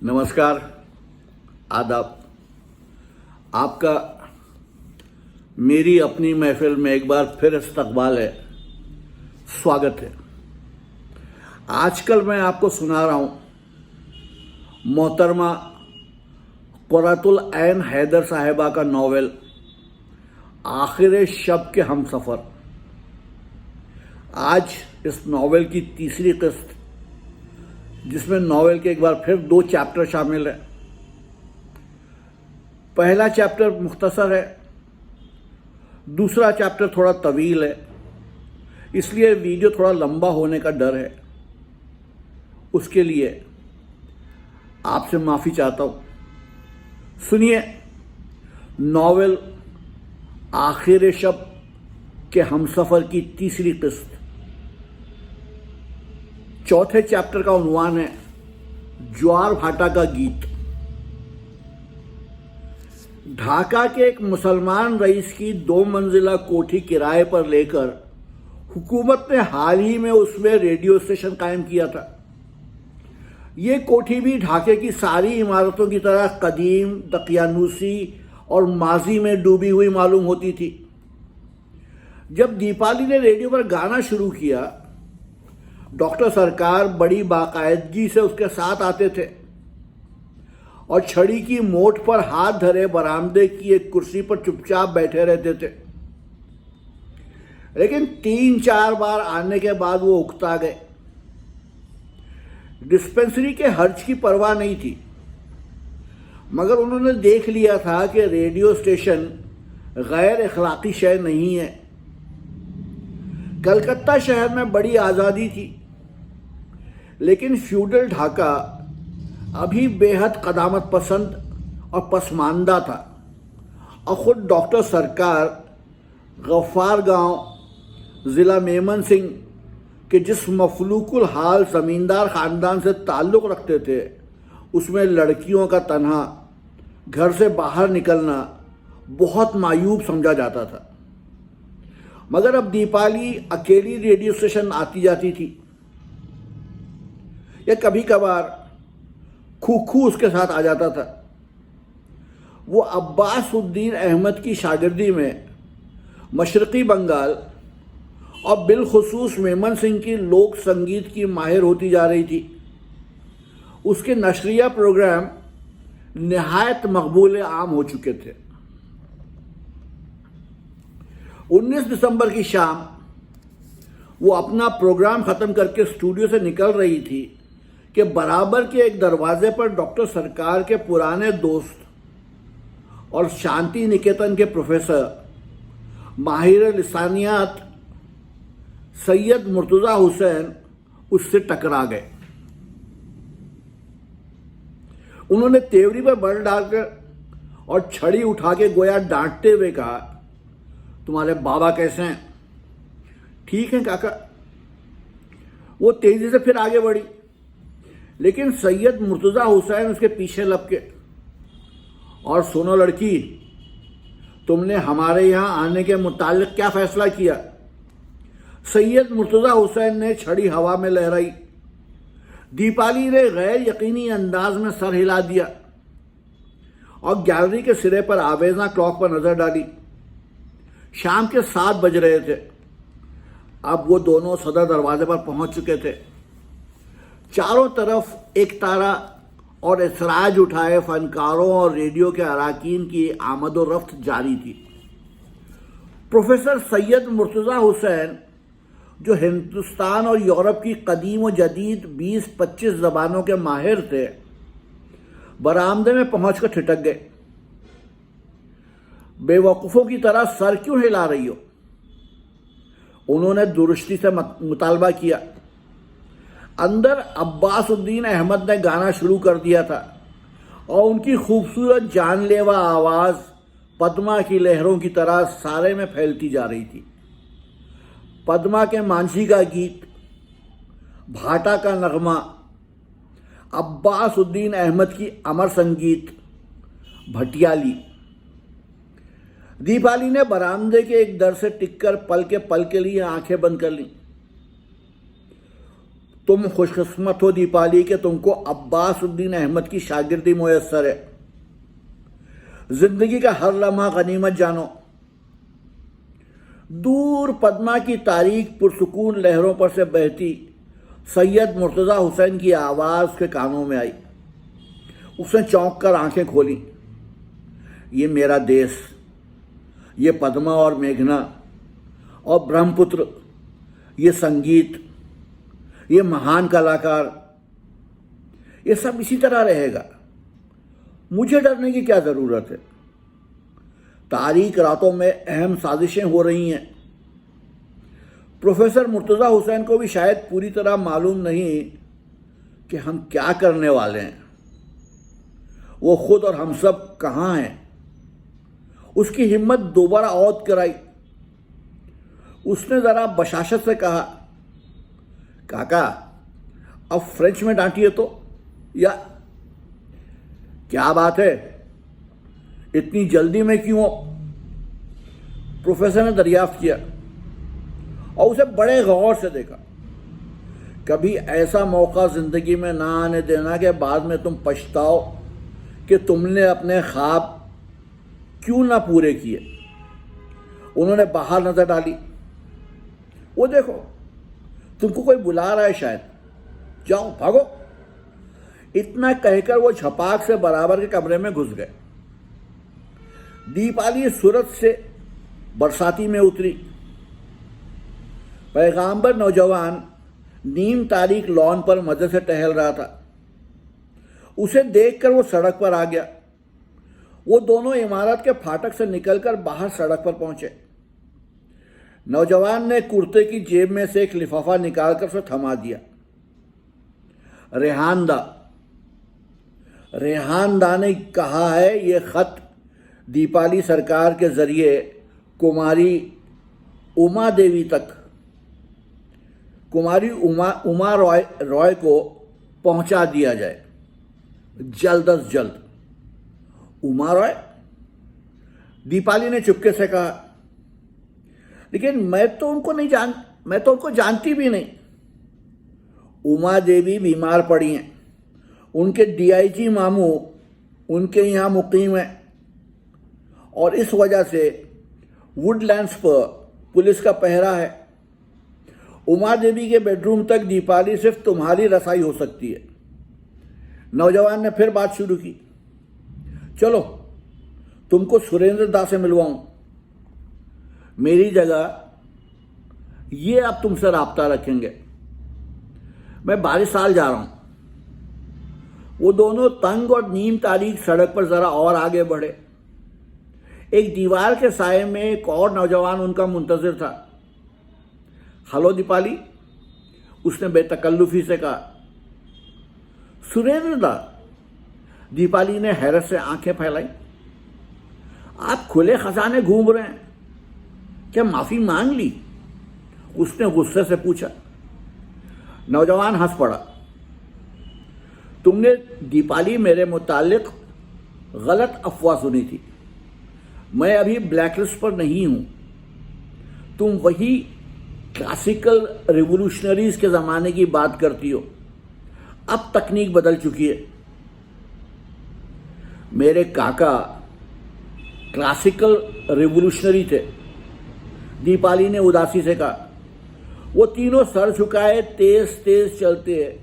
नमस्कार, आदाब। आपका मेरी अपनी महफिल में एक बार फिर इस्तकबाल है, स्वागत है। आजकल मैं आपको सुना रहा हूँ मोहतरमा कुर्रतुल ऐन हैदर साहिबा का नॉवेल आखिर शब के हमसफ़र। आज इस नॉवेल की तीसरी किस्त, जिसमें नॉवेल के एक बार फिर 2 चैप्टर शामिल हैं। पहला चैप्टर मुख्तसर है, दूसरा चैप्टर थोड़ा तवील है, इसलिए वीडियो थोड़ा लंबा होने का डर है। उसके लिए आपसे माफ़ी चाहता हूँ। सुनिए नॉवेल आखिर शब के हमसफ़र की तीसरी किस्त। चौथे चैप्टर का उन्वान है ज्वार भाटा का गीत। ढाका के एक मुसलमान रईस की 2 मंजिला कोठी किराए पर लेकर हुकूमत ने हाल ही में उसमें रेडियो स्टेशन कायम किया था। ये कोठी भी ढाके की सारी इमारतों की तरह कदीम, दकियानूसी और माजी में डूबी हुई मालूम होती थी। जब दीपाली ने रेडियो पर गाना शुरू किया, डॉक्टर सरकार बड़ी बाकायदगी से उसके साथ आते थे और छड़ी की मोट पर हाथ धरे बरामदे की एक कुर्सी पर चुपचाप बैठे रहते थे। लेकिन 3-4 बार आने के बाद वो उकता गए। डिस्पेंसरी के खर्च की परवाह नहीं थी, मगर उन्होंने देख लिया था कि रेडियो स्टेशन गैर अखलाकी शय नहीं है। कलकत्ता शहर में बड़ी आज़ादी थी, लेकिन फ्यूडल ढाका अभी बेहद कदामत पसंद और पसमानदा था। और ख़ुद डॉक्टर सरकार गफ्फार गांव ज़िला मेमन सिंह के जिस मफलूकुल हाल ज़मींदार ख़ानदान से ताल्लुक़ रखते थे, उसमें लड़कियों का तन्हा घर से बाहर निकलना बहुत मायूब समझा जाता था। मगर अब दीपाली अकेली रेडियो स्टेशन आती जाती थी, या कभी कभार खूखू उसके साथ आ जाता था। वो अब्बासुद्दीन अहमद की शागिर्दी में मशरक़ी बंगाल और बिलखुसूस मेमन सिंह की लोक संगीत की माहिर होती जा रही थी। उसके नशरिया प्रोग्राम निहायत मकबूल आम हो चुके थे। 19 दिसंबर की शाम वो अपना प्रोग्राम ख़त्म करके स्टूडियो से निकल रही थी कि बराबर के एक दरवाजे पर डॉक्टर सरकार के पुराने दोस्त और शांति निकेतन के प्रोफेसर माहिर लिसानियात सैयद मुर्तज़ा हुसैन उससे टकरा गए। उन्होंने तेवरी पर बल डालकर और छड़ी उठा के गोया डांटते हुए कहा, तुम्हारे बाबा कैसे हैं? ठीक हैं काका। वो तेजी से फिर आगे बढ़ी, लेकिन सैयद मुर्तज़ा हुसैन उसके पीछे लपके, और सुनो लड़की, तुमने हमारे यहाँ आने के मुताल्लिक क्या फैसला किया? सैयद मुर्तज़ा हुसैन ने छड़ी हवा में लहराई। दीपाली ने गैर यकीनी अंदाज में सर हिला दिया और गैलरी के सिरे पर आवेज़ा क्लॉक पर नज़र डाली। शाम के 7 बज रहे थे। अब वो दोनों सदर दरवाजे पर पहुंच चुके थे। चारों तरफ एक तारा और इसराज उठाए फनकारों और रेडियो के अराकीन की आमद व रफ्त जारी थी। प्रोफेसर सैयद मुर्तज़ा हुसैन, जो हिंदुस्तान और यूरोप की कदीम व जदीद 20-25 ज़बानों के माहिर थे, बरामदे में पहुंचकर ठिठक गए। बेवकूफ़ों की तरह सर क्यों हिला रही हो? उन्होंने दुरुस्ती से मुतालबा किया। अंदर अब्बासुद्दीन अहमद ने गाना शुरू कर दिया था और उनकी खूबसूरत जानलेवा आवाज़ पद्मा की लहरों की तरह सारे में फैलती जा रही थी। पद्मा के मांझी का गीत, भाटा का नगमा, अब्बासुद्दीन अहमद की अमर संगीत, भटियाली। दीपाली ने बरामदे के एक दर से टिककर पल के लिए आंखें बंद कर लीं। तुम खुशकिस्मत हो दीपाली कि तुमको अब्बासुद्दीन अहमद की शागिर्दी मुयस्सर है। जिंदगी का हर लम्हा गनीमत जानो। दूर पद्मा की तारीख पुरसुकून लहरों पर से बहती सैयद मुर्तज़ा हुसैन की आवाज़ उसके कानों में आई। उसने चौंक कर आंखें खोली। ये मेरा देश, ये पद्मा और मेघना और ब्रह्मपुत्र, ये संगीत, ये महान कलाकार, ये सब इसी तरह रहेगा। मुझे डरने की क्या ज़रूरत है? तारीक रातों में अहम साजिशें हो रही हैं। प्रोफेसर मुर्तज़ा हुसैन को भी शायद पूरी तरह मालूम नहीं कि हम क्या करने वाले हैं। वो खुद और हम सब कहाँ हैं। उसकी हिम्मत दोबारा औद कराई। उसने ज़रा बशाशत से कहा, काका अब फ्रेंच में डांटिए तो, या क्या बात है, इतनी जल्दी में क्यों? प्रोफेसर ने दरियाफ्त किया और उसे बड़े गौर से देखा। कभी ऐसा मौका जिंदगी में ना आने देना कि बाद में तुम पछताओ कि तुमने अपने ख्वाब क्यों ना पूरे किए। उन्होंने बाहर नजर डाली। वो देखो, तुमको कोई बुला रहा है शायद, जाओ भागो। इतना कहकर वो झपाक से बराबर के कमरे में घुस गए। दीपाली सूरत से बरसाती में उतरी। पैगाम्बर नौजवान नीम तारीख लॉन पर मजे से टहल रहा था। उसे देखकर वो सड़क पर आ गया। वो दोनों इमारत के फाटक से निकलकर बाहर सड़क पर पहुंचे। नौजवान ने कुर्ते की जेब में से एक लिफाफा निकालकर उसे थमा दिया। रेहानदा ने कहा है, ये खत दीपाली सरकार के जरिए कुमारी उमा देवी तक, कुमारी उमा रॉय को पहुंचा दिया जाए, जल्द अज जल्द। उमा रॉय? दीपाली ने चुपके से कहा, लेकिन मैं तो उनको जानती भी नहीं। उमा देवी बीमार पड़ी हैं। उनके डीआईजी मामू उनके यहाँ मुकीम हैं और इस वजह से वुडलैंड्स पर पुलिस का पहरा है। उमा देवी के बेडरूम तक दीपाली सिर्फ तुम्हारी रसाई हो सकती है। नौजवान ने फिर बात शुरू की, चलो तुमको सुरेंद्र दा से मिलवाऊं। मेरी जगह ये अब तुमसे राब्ता रखेंगे। मैं 22 साल जा रहा हूं। वो दोनों तंग और नीम तारीख सड़क पर जरा और आगे बढ़े। एक दीवार के साये में एक और नौजवान उनका मुंतजिर था। हेलो दीपाली, उसने बेतकल्लुफी से कहा। सुरेंद्र दा? दीपाली ने हैरत से आंखें फैलाई। आप खुले खजाने घूम रहे हैं, क्या माफी मांग ली? उसने गुस्से से पूछा। नौजवान हंस पड़ा। तुमने दीपाली मेरे मुतालिक गलत अफवाह सुनी थी। मैं अभी ब्लैकलिस्ट पर नहीं हूं। तुम वही क्लासिकल रिवोल्यूशनरीज के जमाने की बात करती हो। अब तकनीक बदल चुकी है। मेरे काका क्लासिकल रिवोल्यूशनरी थे, दीपाली ने उदासी से कहा। वो तीनों सर झुकाए तेज तेज चलते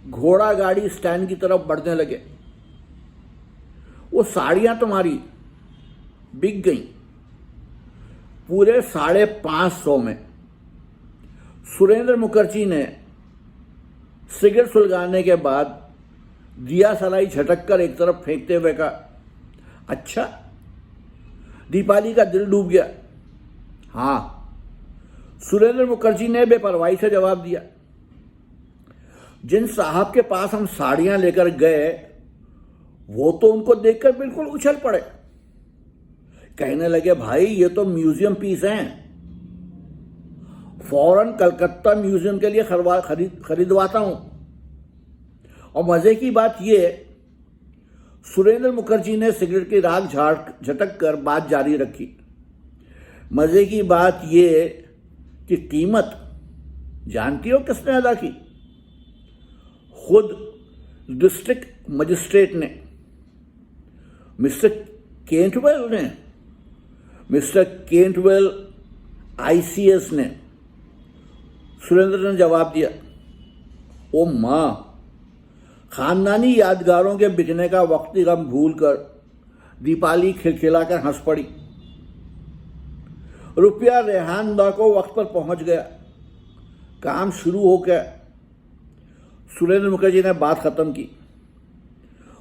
घोड़ा गाड़ी स्टैंड की तरफ बढ़ने लगे। वो साड़ियां तुम्हारी बिक गई पूरे 550 में। सुरेंद्र मुखर्जी ने सिगरेट सुलगाने के बाद दिया सलाई झटक कर एक तरफ फेंकते हुए कहा, अच्छा? दीपाली का दिल डूब गया। हाँ, सुरेंद्र मुखर्जी ने बेपरवाही से जवाब दिया। जिन साहब के पास हम साड़ियां लेकर गए वो तो उनको देखकर बिल्कुल उछल पड़े। कहने लगे, भाई ये तो म्यूजियम पीस हैं, फौरन कलकत्ता म्यूजियम के लिए खरीदवाता हूं। और मजे की बात यह, सुरेंद्र मुखर्जी ने सिगरेट की राख झटक कर बात जारी रखी। मजे की बात यह कि कीमत जानती हो किसने अदा की? खुद डिस्ट्रिक्ट मजिस्ट्रेट ने, मिस्टर केंटवेल आईसीएस ने, सुरेंद्र ने जवाब दिया, ओ माँ, खानदानी यादगारों के बिकने का वक्ती गम भूलकर दीपाली खिलखिलाकर हंस पड़ी। रुपया रेहानदा को वक्त पर पहुंच गया। काम शुरू हो गया। सुरेंद्र मुखर्जी ने बात खत्म की।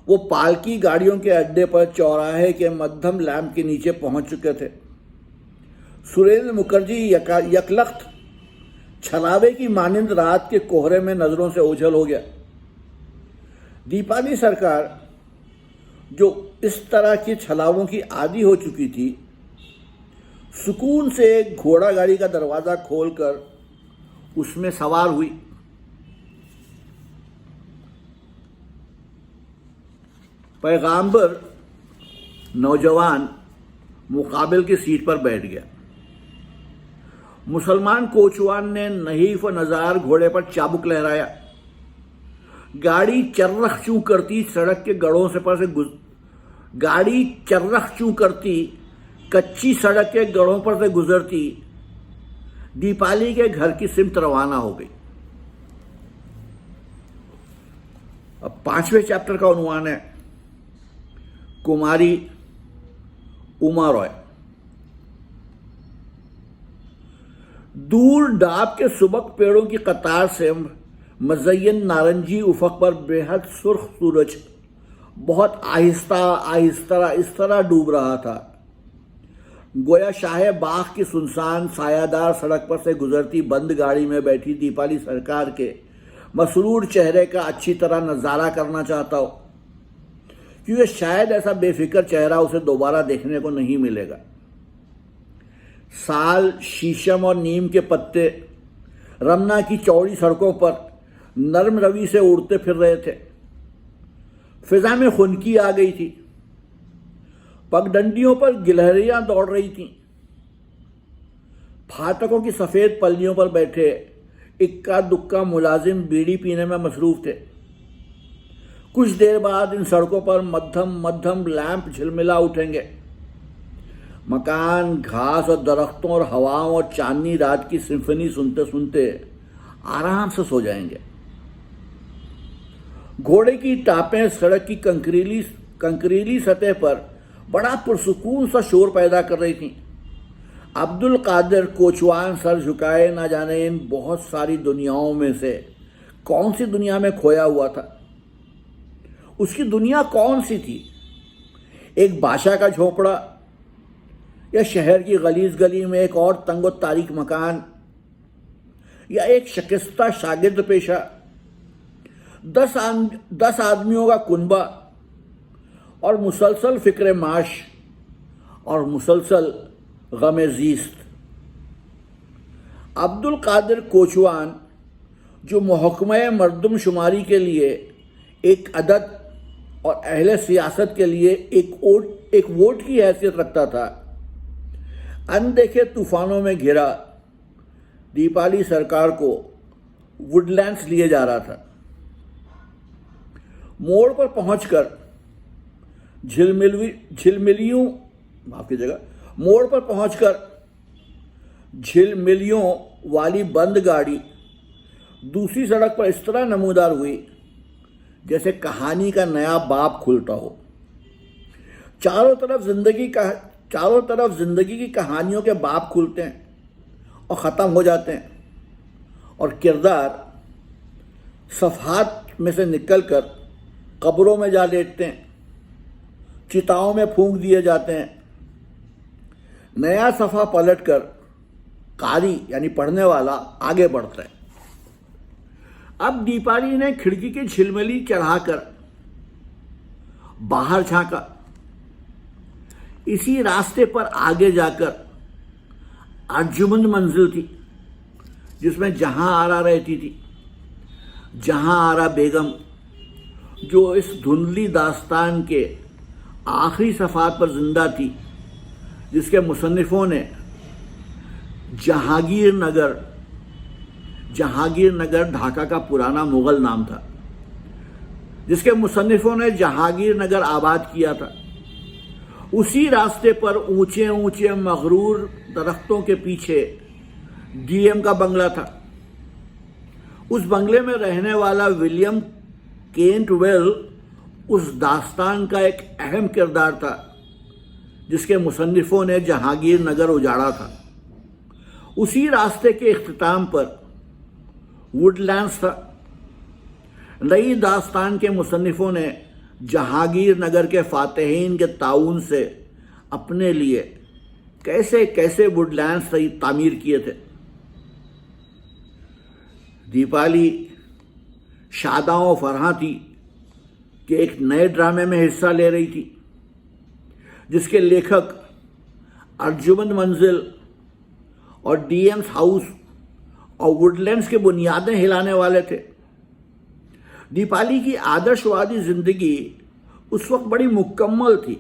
वो पालकी गाड़ियों के अड्डे पर चौराहे के मध्यम लैंप के नीचे पहुंच चुके थे। सुरेंद्र मुखर्जी यकलख्त छलावे की मानिंद रात के कोहरे में नजरों से ओझल हो गया। दीपाली सरकार, जो इस तरह की छलावों की आदी हो चुकी थी, सुकून से एक घोड़ा गाड़ी का दरवाजा खोलकर उसमें सवार हुई। पैगंबर नौजवान मुकाबिल की सीट पर बैठ गया। मुसलमान कोचवान ने नहीफ व नजार घोड़े पर चाबुक लहराया। गाड़ी चर्रख चूं करती सड़क के गड़ों से पर से गाड़ी चर्रख चूं करती कच्ची सड़क के गड़ों पर से गुजरती दीपाली के घर की सिमत रवाना हो गई। अब 5वें चैप्टर का उन्वान है कुमारी उमा रॉय। दूर डाब के सुबक पेड़ों की कतार से मज़य्यन नारंगी उफक पर बेहद सुर्ख सूरज बहुत आहिस्ता आहिस्ता इस तरह डूब रहा था, गोया शाह बाग की सुनसान सायादार सड़क पर से गुजरती बंद गाड़ी में बैठी दीपाली सरकार के मसरूर चेहरे का अच्छी तरह नज़ारा करना चाहता हो, क्योंकि शायद ऐसा बेफिक्र चेहरा उसे दोबारा देखने को नहीं मिलेगा। साल, शीशम और नीम के पत्ते रमना की चौड़ी सड़कों पर नर्म रवि से उड़ते फिर रहे थे। फिजा में खुनकी आ गई थी। पगडंडियों पर गिलहरियां दौड़ रही थीं। फाटकों की सफेद पल्लियों पर बैठे इक्का दुक्का मुलाजिम बीड़ी पीने में मसरूफ थे। कुछ देर बाद इन सड़कों पर मध्यम मध्यम लैंप झिलमिला उठेंगे। मकान, घास और दरख्तों और हवाओं और चांदनी रात की सिम्फनी सुनते सुनते आराम से सो जाएंगे। घोड़े की टापें सड़क की कंकरीली सतह पर बड़ा पुरसुकून सा शोर पैदा कर रही थीं। अब्दुल कादिर कोचवान सर झुकाए ना जाने इन बहुत सारी दुनियाओं में से कौन सी दुनिया में खोया हुआ था। उसकी दुनिया कौन सी थी? एक बादशाह का झोपड़ा, या शहर की गलीज गली में एक और तंगो तारीक मकान, या एक शिकस्ता शागिर्द पेशा, 10 आदमियों का कुनबा और मुसलसल फिक्र माश और मुसलसल गमे ज़ीस्त। अब्दुल कादिर कोचवान, जो महकमे मर्दमशुमारी के लिए एक अदद और अहले सियासत के लिए एक वोट की हैसियत रखता था, अनदेखे तूफानों में घिरा दीपाली सरकार को वुडलैंड्स लिए जा रहा था। मोड़ पर पहुंचकर झिलमिलियों वाली बंद गाड़ी दूसरी सड़क पर इस तरह नमूदार हुई जैसे कहानी का नया बाब खुलता हो। चारों तरफ जिंदगी की कहानियों के बाब खुलते हैं और ख़त्म हो जाते हैं, और किरदार सफ़हात में से निकलकर कब्रों में जा लेटते हैं, चिताओं में फूंक दिए जाते हैं। नया सफ़ा पलटकर कारी यानी पढ़ने वाला आगे बढ़ता है। अब दीपाली ने खिड़की की झिलमिली चढ़ाकर बाहर झांका। इसी रास्ते पर आगे जाकर अर्जुमंद मंजिल थी जिसमें जहां आरा रहती थी। जहां आरा बेगम, जो इस धुंधली दास्तान के आखिरी सफ़ात पर जिंदा थी, जिसके मुसन्निफों ने जहांगीर नगर ढाका का पुराना मुगल नाम था, जिसके मुसन्निफों ने जहांगीर नगर आबाद किया था। उसी रास्ते पर ऊंचे ऊंचे मगरूर दरख्तों के पीछे डीएम का बंगला था। उस बंगले में रहने वाला विलियम केंटवेल उस दास्तान का एक अहम किरदार था जिसके मुसन्निफों ने जहांगीर नगर उजाड़ा था। उसी रास्ते के इख्तिताम पर वुडलैंड्स था। नई दास्तान के मुसन्निफों ने जहांगीर नगर के फातेहीन के ताउन से अपने लिए कैसे कैसे वुडलैंड्स तामीर किए थे। दीपाली शादाओं फरहा थी कि एक नए ड्रामे में हिस्सा ले रही थी जिसके लेखक अर्जुमंद मंजिल और डीएम्स हाउस और वुडलैंड्स की बुनियादें हिलाने वाले थे। दीपाली की आदर्शवादी जिंदगी उस वक्त बड़ी मुकम्मल थी,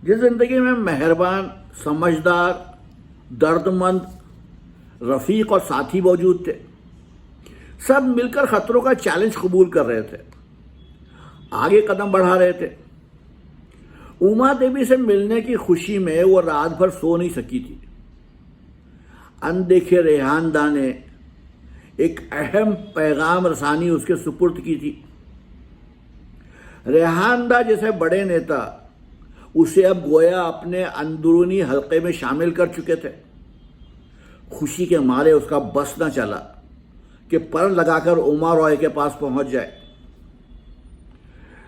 जिस जिंदगी में मेहरबान, समझदार, दर्दमंद रफीक और साथी मौजूद थे। सब मिलकर खतरों का चैलेंज कबूल कर रहे थे, आगे कदम बढ़ा रहे थे। उमा देवी से मिलने की खुशी में वो रात भर सो नहीं सकी थी। अनदेखे रेहानदा ने एक अहम पैगाम रसानी उसके सुपुर्द की थी। रेहानदा जैसे बड़े नेता उसे अब गोया अपने अंदरूनी हलके में शामिल कर चुके थे। खुशी के मारे उसका बस न चला कि पर लगाकर उमा रॉय के पास पहुंच जाए,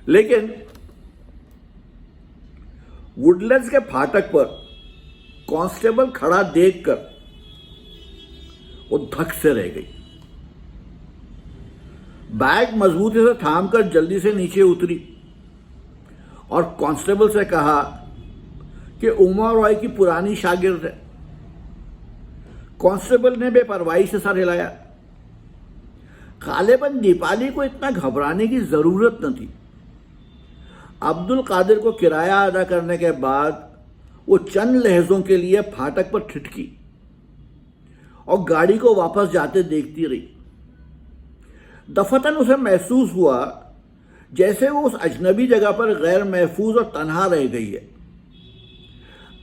लेकिन वुडलैंड्स के फाटक पर कांस्टेबल खड़ा देखकर वो धक से रह गई। बैग मजबूती से थामकर जल्दी से नीचे उतरी और कांस्टेबल से कहा कि उमा रॉय की पुरानी शागिर्द है। कांस्टेबल ने बेपरवाही से सर हिलाया। गालिबन दीपाली को इतना घबराने की जरूरत न थी। अब्दुल कादिर को किराया अदा करने के बाद वो चंद लहजों के लिए फाटक पर ठिठकी और गाड़ी को वापस जाते देखती रही। दफतन उसे महसूस हुआ जैसे वो उस अजनबी जगह पर गैर महफूज और तन्हा रह गई है।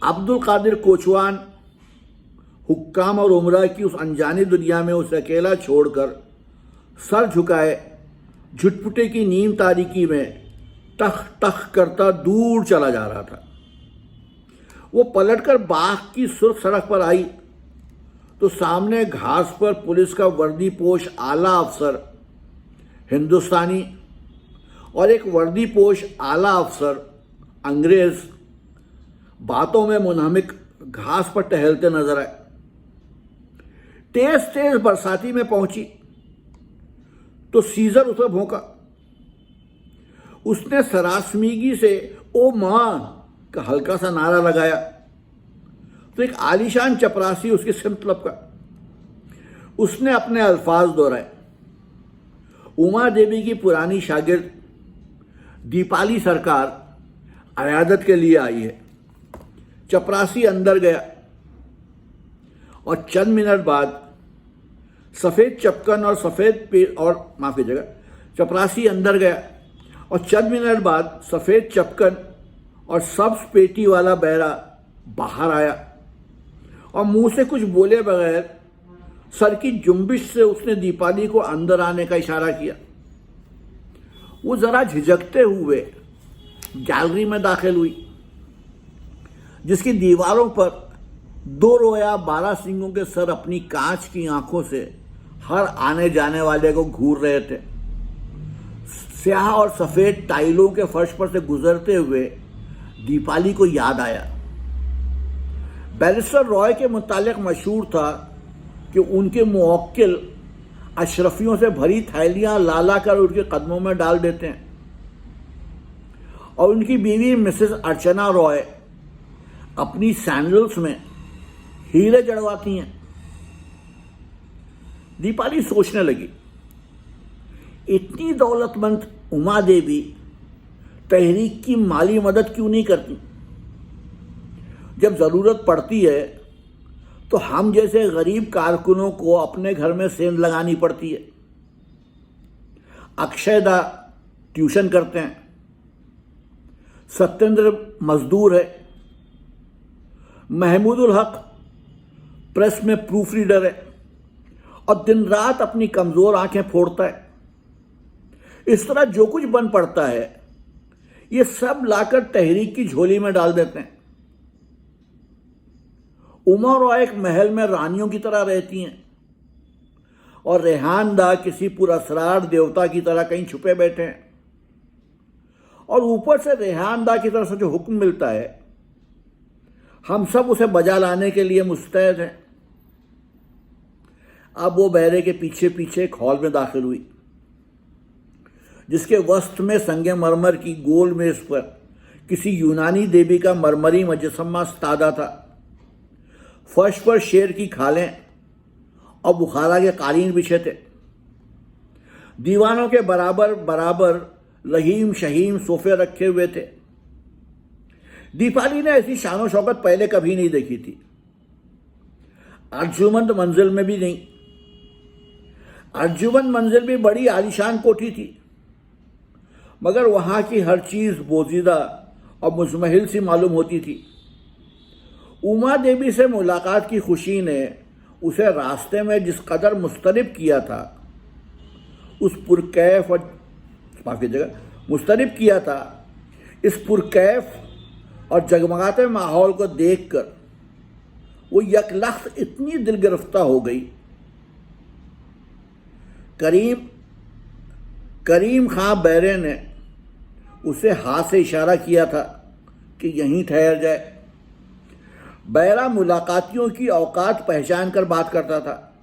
अब्दुल कादिर कोचवान हुक्काम और उमरा की उस अनजानी दुनिया में उसे अकेला छोड़कर सर झुकाए झुटपुटे की नीम तारीकी में टख टख करता दूर चला जा रहा था। वो पलटकर बाग की सुर्ख सड़क पर आई तो सामने घास पर पुलिस का वर्दीपोश आला अफसर हिंदुस्तानी और एक वर्दीपोश आला अफसर अंग्रेज बातों में मुनहमिक घास पर टहलते नजर आए। तेज तेज बरसाती में पहुंची तो सीजर उसे भौंका। उसने सरासमीगी से ओ मां का हल्का सा नारा लगाया तो एक आलीशान चपरासी उसकी सिमत लपका। उसने अपने अल्फाज दोहराए। उमा देवी की पुरानी शागिर्द दीपाली सरकार अयादत के लिए आई है। चपरासी अंदर गया और चंद मिनट बाद सफेद चपकन और चपरासी अंदर गया और चंद मिनट बाद सफेद चपकन और सब्ज पेटी वाला बहरा बाहर आया और मुंह से कुछ बोले बगैर सर की जुम्बिश से उसने दीपाली को अंदर आने का इशारा किया। वो जरा झिझकते हुए गैलरी में दाखिल हुई जिसकी दीवारों पर 2 रोया 12 सिंहों के सर अपनी कांच की आंखों से हर आने जाने वाले को घूर रहे थे। स्याह और सफेद टाइलों के फर्श पर से गुजरते हुए दीपाली को याद आया। बैरिस्टर रॉय के मुतालिक मशहूर था कि उनके मुवक्किल अशरफियों से भरी थैलियां लाला कर उनके कदमों में डाल देते हैं और उनकी बीवी मिसेस अर्चना रॉय अपनी सैंडल्स में हीरे जड़वाती हैं। दीपाली सोचने लगी, इतनी दौलतमंद उमा देवी तहरीक की माली मदद क्यों नहीं करती? जब जरूरत पड़ती है तो हम जैसे गरीब कारकुनों को अपने घर में सेंध लगानी पड़ती है। अक्षयदा ट्यूशन करते हैं। सत्येंद्र मजदूर है। महमूदुल हक प्रेस में प्रूफ रीडर है और दिन रात अपनी कमजोर आंखें फोड़ता है। इस तरह जो कुछ बन पड़ता है ये सब लाकर तहरीक की झोली में डाल देते हैं। उमा रॉय एक महल में रानियों की तरह रहती हैं और रेहान दा किसी पुरस्कार देवता की तरह कहीं छुपे बैठे हैं। और ऊपर से रेहान दा की तरफ से जो हुक्म मिलता है हम सब उसे बजा लाने के लिए मुस्तैद हैं। अब वो बहरे के पीछे पीछे एक हॉल में दाखिल हुई जिसके वस्त्र में संगमरमर की गोल मेज पर किसी यूनानी देवी का मरमरी मुजस्समा तादा था। फर्श पर शेर की खालें और बुखारा के कालीन बिछे थे। दीवानों के बराबर बराबर रहीम शहीम सोफे रखे हुए थे। दीपाली ने ऐसी शानो शौकत पहले कभी नहीं देखी थी। अर्जुमंद मंजिल में भी नहीं। अर्जुमंद मंजिल भी बड़ी आलीशान कोठी थी मगर वहां की हर चीज बोजीदा और मुजमहिल सी मालूम होती थी। उमा देवी से मुलाकात की खुशी ने उसे रास्ते में जिस कदर मुस्तरिब किया था उस पुरकैफ और माफी जगह मुस्तरिब किया था इस पुरकैफ और जगमगाते माहौल को देखकर वो यकलख्त इतनी दिल गिरफ्तार हो गई। करीम खां बैरे ने उसे हाथ से इशारा किया था कि यहीं ठहर जाए। बैरा मुलाकातियों की औकात पहचान कर बात करता था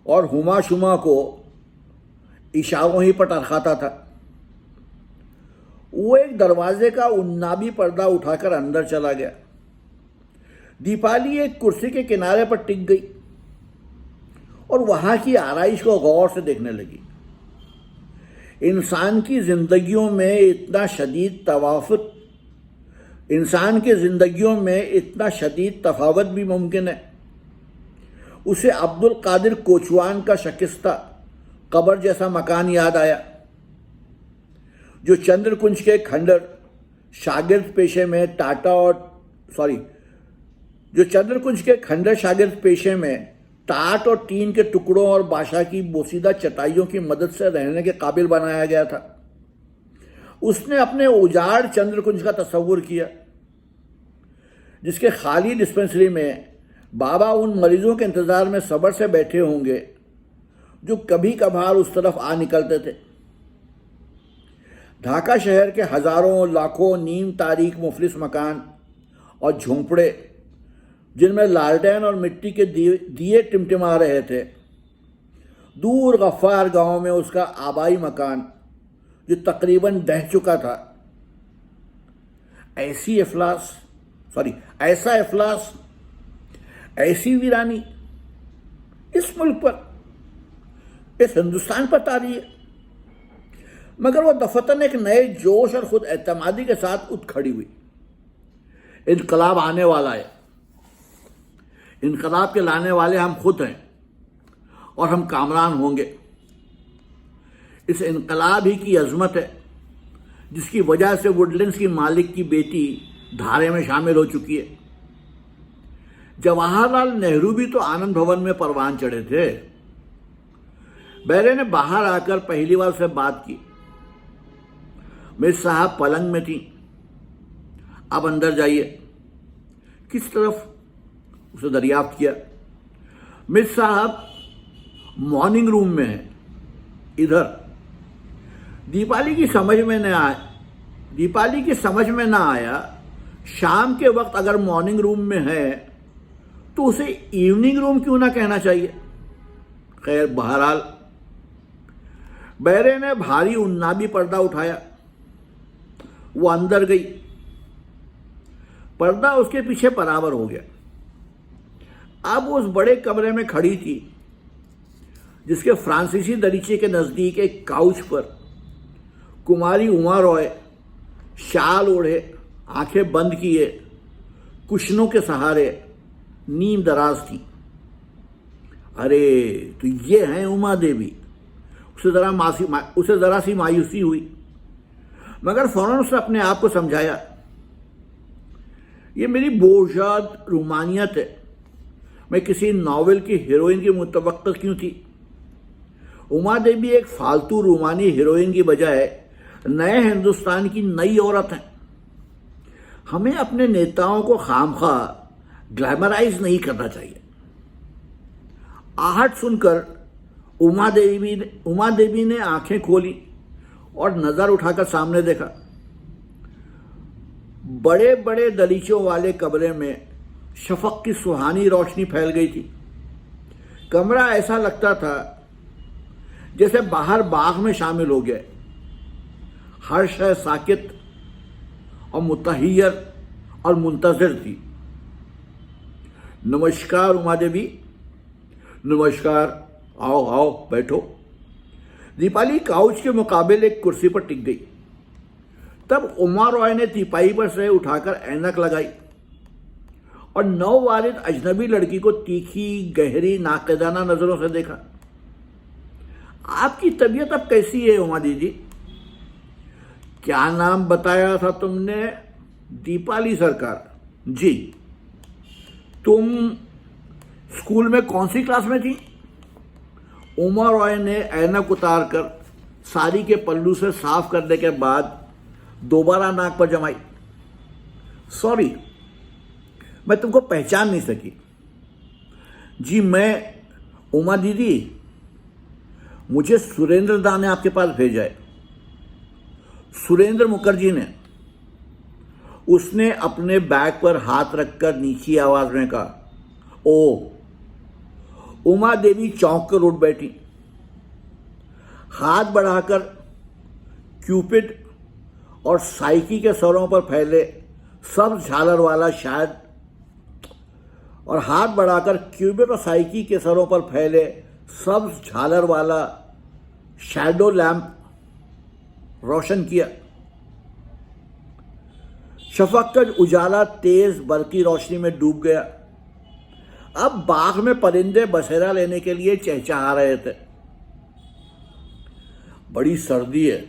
और हुमा शुमा को इशारों ही पर टरखाता था। वो एक दरवाजे का उन्नाबी पर्दा उठाकर अंदर चला गया। दीपाली एक कुर्सी के किनारे पर टिक गई और वहां की आराइश को गौर से देखने लगी। इंसान की जिंदगियों में इतना शदीद तफावत भी मुमकिन है। उसे अब्दुल कादिर कोचवान का शिकस्ता कब्र जैसा मकान याद आया जो चंद्रकुंज के खंडर शागिर्द पेशे में टाट और टीन के टुकड़ों और बादशाह की बोसीदा चटाइयों की मदद से रहने के काबिल बनाया गया था। उसने अपने उजाड़ चंद्रकुंज का तस्वुर किया जिसके खाली डिस्पेंसरी में बाबा उन मरीजों के इंतजार में सब्र से बैठे होंगे जो कभी कभार उस तरफ आ निकलते थे। ढाका शहर के हजारों लाखों नीम तारीख मुफलिस मकान और झोंपड़े जिनमें लालटेन और मिट्टी के दिए टिमटिमा रहे थे। दूर गफ्फार गांव में उसका आबाई मकान जो तकरीबन ढह चुका था। ऐसा इफलास, ऐसी वीरानी इस मुल्क पर, इस हिंदुस्तान पर तारी है। मगर वो दफतन एक नए जोश और खुद एतमादी के साथ उठ खड़ी हुई। इनकलाब आने वाला है। इनकलाब के लाने वाले हम खुद हैं और हम कामरान होंगे। इस इनकलाब ही की अजमत है जिसकी वजह से वुडलैंड्स की मालिक की बेटी धारे में शामिल हो चुकी है। जवाहरलाल नेहरू भी तो आनंद भवन में परवान चढ़े थे। बैरे ने बाहर आकर पहली बार से बात की। मिस साहब पलंग में थी। अब अंदर जाइए। किस तरफ? उसे दरियाफ्त किया। मिस साहब मॉर्निंग रूम में है, इधर। दीपाली की समझ में ना आया शाम के वक्त अगर मॉर्निंग रूम में है तो उसे इवनिंग रूम क्यों ना कहना चाहिए। खैर, बहरहाल बैरे ने भारी उन्नाबी पर्दा उठाया। वो अंदर गई। पर्दा उसके पीछे बराबर हो गया। अब उस बड़े कमरे में खड़ी थी जिसके फ्रांसीसी दरीचे के नजदीक एक काउच पर कुमारी उमा रॉय शाल ओढ़े, आंखें बंद किए, कुशनों के सहारे नीम दराज थी। अरे तो ये हैं उमा देवी। उसे ज़रा सी मायूसी हुई, मगर फौरन उसने अपने आप को समझाया, ये मेरी बोझाद रूमानियत है, मैं किसी नावल की हीरोइन की मुतवक्किल क्यों थी। उमा देवी एक फालतू रूमानी हीरोइन की बजाय नए हिंदुस्तान की नई औरत हैं। हमें अपने नेताओं को खामखा ग्लैमराइज नहीं करना चाहिए। आहट सुनकर उमा देवी ने आंखें खोली और नजर उठाकर सामने देखा। बड़े बड़े दलीचों वाले कमरे में शफक की सुहानी रोशनी फैल गई थी। कमरा ऐसा लगता था जैसे बाहर बाग में शामिल हो गया। हर शय साकित और मुतहय्यर और मुंतज़िर थी। नमस्कार उमा देवी। नमस्कार, आओ आओ बैठो। दीपाली काउच के मुकाबले एक कुर्सी पर टिक गई। तब उमा रॉय ने तीपाई पर से उठाकर ऐनक लगाई और नववारिद अजनबी लड़की को तीखी गहरी नाक़िदाना नजरों से देखा। आपकी तबीयत अब कैसी है उमा दीदी? क्या नाम बताया था तुमने? दीपाली सरकार। जी। तुम स्कूल में कौन सी क्लास में थी? उमा रॉय ने ऐनक उतारकर साड़ी के पल्लू से साफ करने के बाद दोबारा नाक पर जमाई। सॉरी, मैं तुमको पहचान नहीं सकी। जी मैं उमा दीदी, मुझे सुरेंद्र दा ने आपके पास भेजा है। सुरेंद्र मुखर्जी ने। उसने अपने बैग पर हाथ रखकर नीची आवाज में कहा। ओ। उमा देवी चौंक कर उठ बैठी। हाथ बढ़ाकर क्यूपिड और साइकी के सरों पर फैले सब्ज झालर वाला शायद और हाथ बढ़ाकर क्यूपिड और साइकी के सरों पर फैले सब्ज झालर वाला शैडो लैंप रोशन किया। शफक का उजाला तेज बरकी रोशनी में डूब गया। अब बाग में परिंदे बसेरा लेने के लिए चहचहा रहे थे। बड़ी सर्दी है,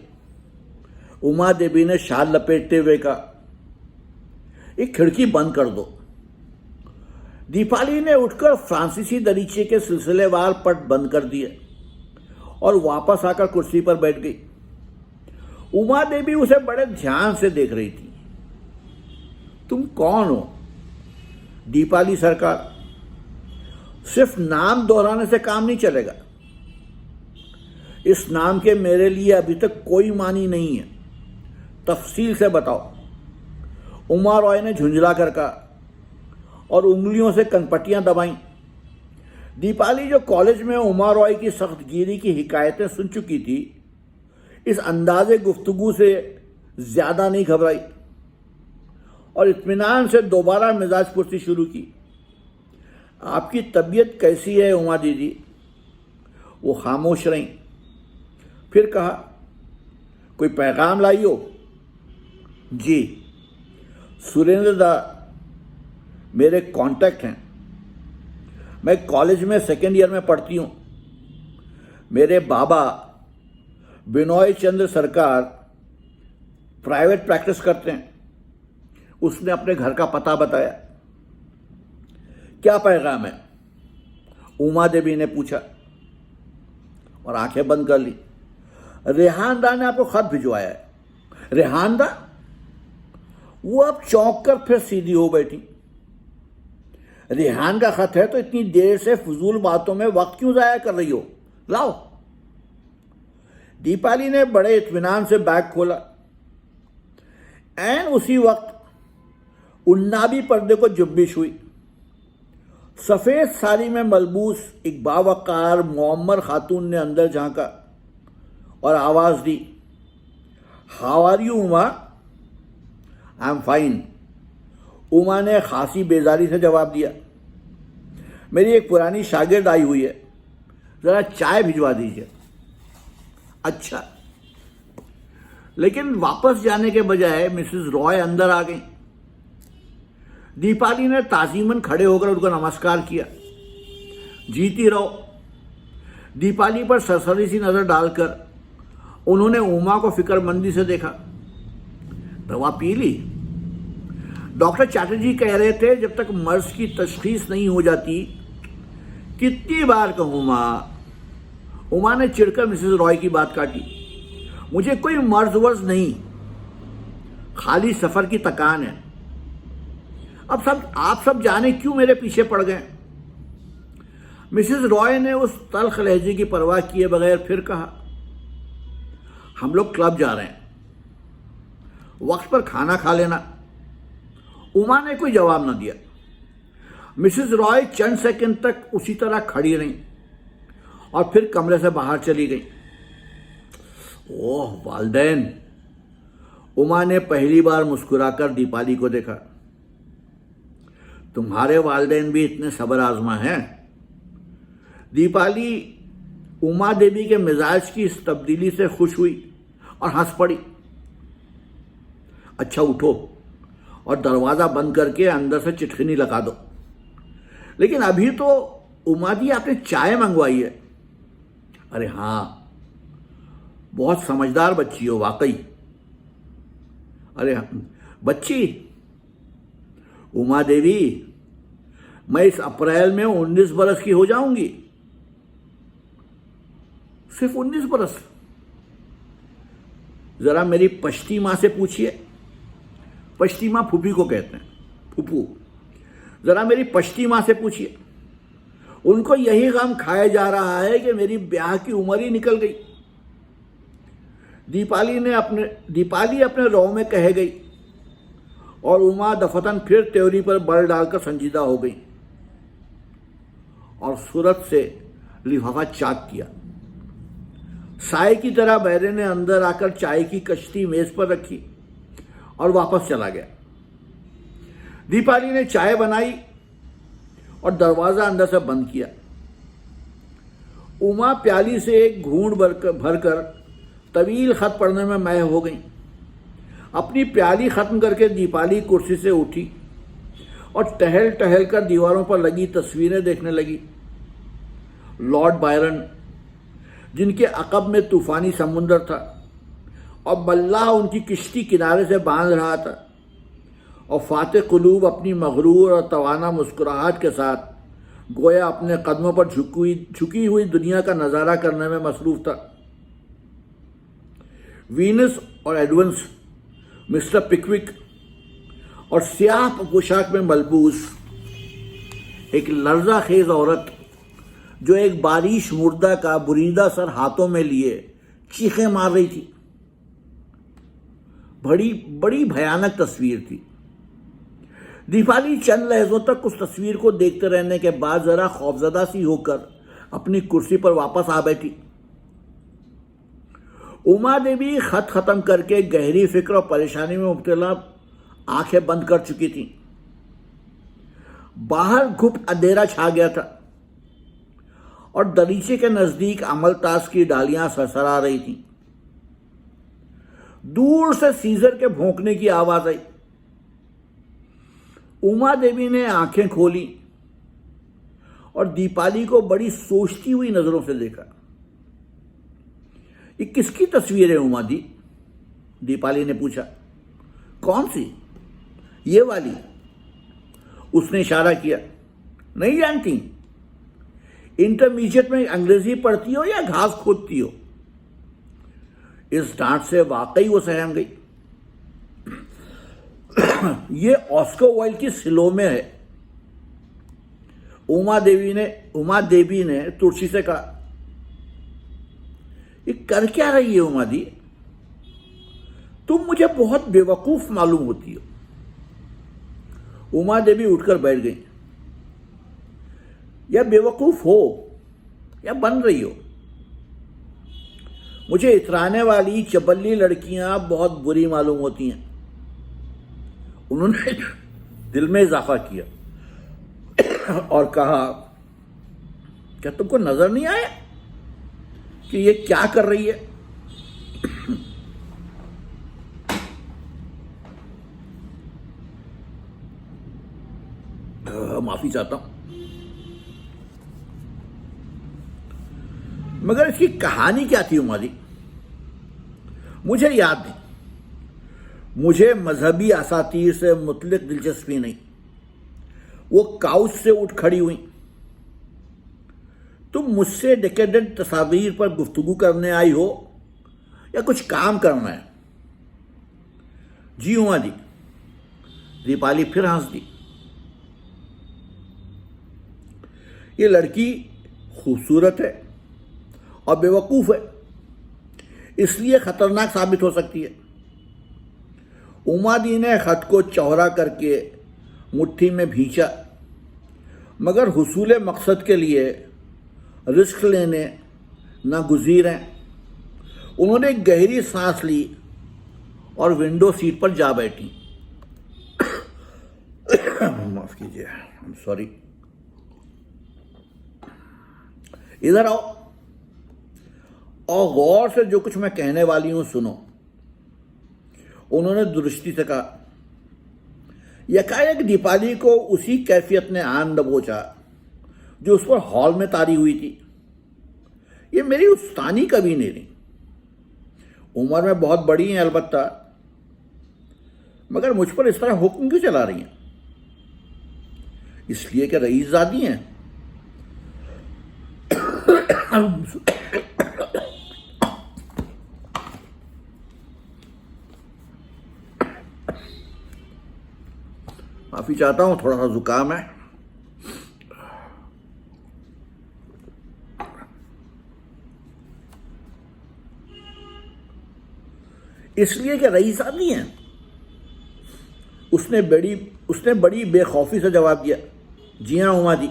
उमा देवी ने शाल लपेटते हुए कहा। एक खिड़की बंद कर दो। दीपाली ने उठकर फ्रांसीसी दरीचे के सिलसिलेवार पट बंद कर दिए और वापस आकर कुर्सी पर बैठ गई। उमा देवी उसे बड़े ध्यान से देख रही थी। तुम कौन हो? दीपाली सरकार। सिर्फ नाम दोहराने से काम नहीं चलेगा। इस नाम के मेरे लिए अभी तक कोई मानी नहीं है। तफसील से बताओ। उमा रॉय ने झुंझला कर कहा और उंगलियों से कनपटियां दबाईं। दीपाली जो कॉलेज में उमा रॉय की सख्तगिरी की हिकायतें सुन चुकी थी, इस अंदाजे गुफ्तगू से ज्यादा नहीं घबराई और इत्मीनान से दोबारा मिजाज पुरसी शुरू की। आपकी तबीयत कैसी है उमा दीदी? वो खामोश रहीं। फिर कहा, कोई पैगाम लाई हो? जी। सुरेंद्र दा मेरे कांटेक्ट हैं। मैं कॉलेज में सेकेंड ईयर में पढ़ती हूँ। मेरे बाबा बिनोय चंद्र सरकार प्राइवेट प्रैक्टिस करते हैं। उसने अपने घर का पता बताया। क्या पैगाम है? उमा देवी ने पूछा और आंखें बंद कर ली। रेहान दा ने आपको खत भिजवाया है। रेहान दा? वो अब चौंक कर फिर सीधी हो बैठी। रेहान का खत है तो इतनी देर से फजूल बातों में वक्त क्यों जाया कर रही हो? लाओ। दीपाली ने बड़े इत्मीनान से बैग खोला। ऐन उसी वक्त उन्नाबी पर्दे को जुब्बिश हुई। सफेद साड़ी में मलबूस एक बावकार मुअम्मर खातून ने अंदर झांका और आवाज दी, how are you Uma? I am fine. Uma ने खासी बेजारी से जवाब दिया। मेरी एक पुरानी शागिर्द आई हुई है, जरा चाय भिजवा दीजिए। अच्छा। लेकिन वापस जाने के बजाय मिसेस रॉय अंदर आ गई। दीपाली ने ताजीमन खड़े होकर उनको नमस्कार किया। जीती रहो। दीपाली पर सरसरी सी नजर डालकर उन्होंने उमा को फिक्रमंदी से देखा। दवा पी ली? डॉक्टर चैटर्जी कह रहे थे जब तक मर्ज की तशखीस नहीं हो जाती। कितनी बार कहूं मां? उमा ने चिढ़कर मिसेस रॉय की बात काटी। मुझे कोई मर्ज वर्ज नहीं, खाली सफर की थकान है। अब सब आप सब जाने क्यों मेरे पीछे पड़ गए। मिसेस रॉय ने उस तल्ख लहजे की परवाह किए बगैर फिर कहा, हम लोग क्लब जा रहे हैं, वक्त पर खाना खा लेना। उमा ने कोई जवाब न दिया। मिसेस रॉय चंद सेकंड तक उसी तरह खड़ी रहीं और फिर कमरे से बाहर चली गई। ओह वालदैन, उमा ने पहली बार मुस्कुराकर दीपाली को देखा। तुम्हारे वालदैन भी इतने सब्र आजमा हैं? दीपाली उमा देवी के मिजाज की इस तब्दीली से खुश हुई और हंस पड़ी। अच्छा उठो और दरवाजा बंद करके अंदर से चिटखनी लगा दो। लेकिन अभी तो उमा दी आपने चाय मंगवाई है। अरे हाँ, बहुत समझदार बच्ची हो वाकई। अरे बच्ची? उमा देवी, मैं इस अप्रैल में 19 बरस की हो जाऊंगी। सिर्फ 19 बरस? जरा मेरी पश्ती मां से पूछिए। पश्ती मां फूफी को कहते हैं, फूफू। जरा मेरी पश्ती मां से पूछिए। उनको यही गम खाया जा रहा है कि मेरी ब्याह की उम्र ही निकल गई। दीपाली अपने रौ में कह गई और उमा दफतन फिर त्योरी पर बल डालकर संजीदा हो गई और सूरत से लिफाफा चाक किया। साए की तरह बैरे ने अंदर आकर चाय की कश्ती मेज पर रखी और वापस चला गया। दीपाली ने चाय बनाई और दरवाजा अंदर से बंद किया। उमा प्याली से एक घूंट भरकर तवील खत पढ़ने में महव हो गई। अपनी प्याली खत्म करके दीपाली कुर्सी से उठी और टहल टहल कर दीवारों पर लगी तस्वीरें देखने लगी। लॉर्ड बायरन, जिनके अकब में तूफानी समुंदर था और बल्ला उनकी किश्ती किनारे से बांध रहा था, और फाते कुलूब अपनी मगरूर और तवाना मुस्कुराहट के साथ गोया अपने कदमों पर झुकी हुई दुनिया का नज़ारा करने में मसरूफ था। वीनस और एडवंस, मिस्टर पिकविक और स्याह पोशाक में मलबूस एक लर्जा खेज औरत जो एक बारिश मुर्दा का बुरीदा सर हाथों में लिए चीखें मार रही थी। बड़ी भयानक तस्वीर थी। दीपाली चंद लहजों तक उस तस्वीर को देखते रहने के बाद जरा खौफजदा सी होकर अपनी कुर्सी पर वापस आ बैठी। उमा देवी खत खत्म करके गहरी फिक्र और परेशानी में मुब्तला आंखें बंद कर चुकी थी। बाहर गुप्त अंधेरा छा गया था और दरीचे के नजदीक अमलतास की डालियां सरसरा रही थीं। दूर से सीजर के भौंकने की आवाज आई। उमा देवी ने आंखें खोली और दीपाली को बड़ी सोचती हुई नजरों से देखा। ये किसकी तस्वीर है उमा दी? दीपाली ने पूछा। कौन सी? ये वाली। उसने इशारा किया। नहीं जानती? इंटरमीडिएट में अंग्रेजी पढ़ती हो या घास खोदती हो? इस डांट से वाकई वो सहम गई। ये ऑस्को वाइल्ड की सिलोमे है। उमा देवी ने तुलसी से कहा। ये कर क्या रही है उमा दी? तुम मुझे बहुत बेवकूफ मालूम होती हो। उमा देवी उठकर बैठ गई। या बेवकूफ हो या बन रही हो। मुझे इतराने वाली चबल्ली लड़कियां बहुत बुरी मालूम होती हैं। उन्होंने दिल में इजाफा किया और कहा, क्या तुमको नजर नहीं आया कि ये क्या कर रही है? माफी चाहता हूं। मगर इसकी कहानी क्या थी उमा जी, मुझे याद नहीं। मुझे मजहबी असातीर से मुतल्लिक दिलचस्पी नहीं। वो काउच से उठ खड़ी हुई। तुम मुझसे डिकेडेंट तस्वीर पर गुफ्तगू करने आई हो या कुछ काम करना है? जी उमा जी। दीपाली फिर हंस दी। ये लड़की खूबसूरत है और बेवकूफ है, इसलिए खतरनाक साबित हो सकती है। उमा दी ने खत को चौड़ा करके मुट्ठी में भींचा, मगर हुसूल मकसद के लिए रिस्क लेने नागुज़ीर हैं। उन्होंने एक गहरी सांस ली और विंडो सीट पर जा बैठी। माफ कीजिए, आई एम सॉरी। इधर आओ और गौर से जो कुछ मैं कहने वाली हूं सुनो, उन्होंने दुरुस्ती से कहा। यकायक दीपाली को उसी कैफियत ने आन दबोचा जो उस पर हॉल में तारी हुई थी। ये मेरी उस्तानी कभी नहीं रही। उम्र में बहुत बड़ी हैं अलबत्ता, मगर मुझ पर इस तरह हुक्म क्यों चला रही हैं? इसलिए कि रईसजादी हैं? माफी चाहता हूं, थोड़ा सा जुकाम है। इसलिए कि रईसजादी हैं? उसने बड़ी बेखौफी से जवाब दिया। जी हाँ उमा जी,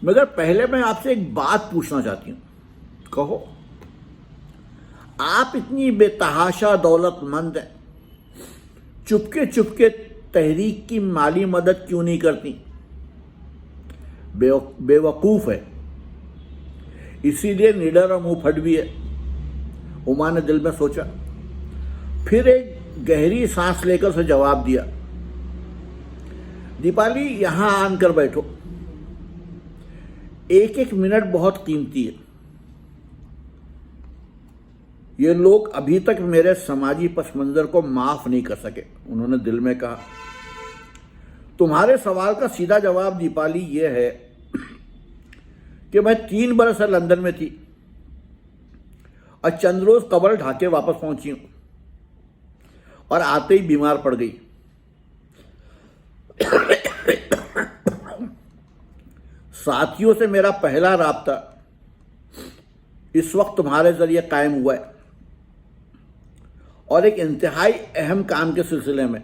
मगर पहले मैं आपसे एक बात पूछना चाहती हूं। कहो। आप इतनी बेतहाशा दौलतमंद हैं, चुपके चुपके तहरीक की माली मदद क्यों नहीं करती? बेवकूफ है, इसीलिए निडर और मुंह फट भी है। उमा ने दिल में सोचा, फिर एक गहरी सांस लेकर उसे जवाब दिया। दीपाली, यहां आकर बैठो। एक एक मिनट बहुत कीमती है। ये लोग अभी तक मेरे समाजी पस मंजर को माफ नहीं कर सके, उन्होंने दिल में कहा। तुम्हारे सवाल का सीधा जवाब दीपाली ये है कि मैं 3 बरस से लंदन में थी और चंद रोज कब्र ढाके वापस पहुंची हूं और आते ही बीमार पड़ गई। साथियों से मेरा पहला राब्ता इस वक्त तुम्हारे जरिए कायम हुआ है और एक इंतहाई अहम काम के सिलसिले में।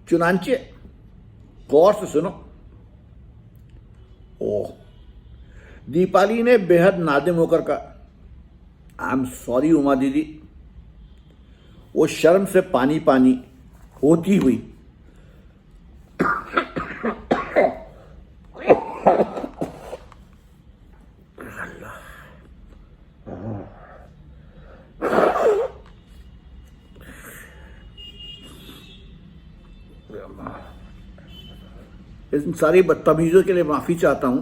चुनांचे गौर से सुनो। ओह, दीपाली ने बेहद नादिम होकर कहा। आई एम सॉरी उमा दीदी। वो शर्म से पानी पानी होती हुई इन सारी बदतमीजों के लिए माफी चाहता हूं,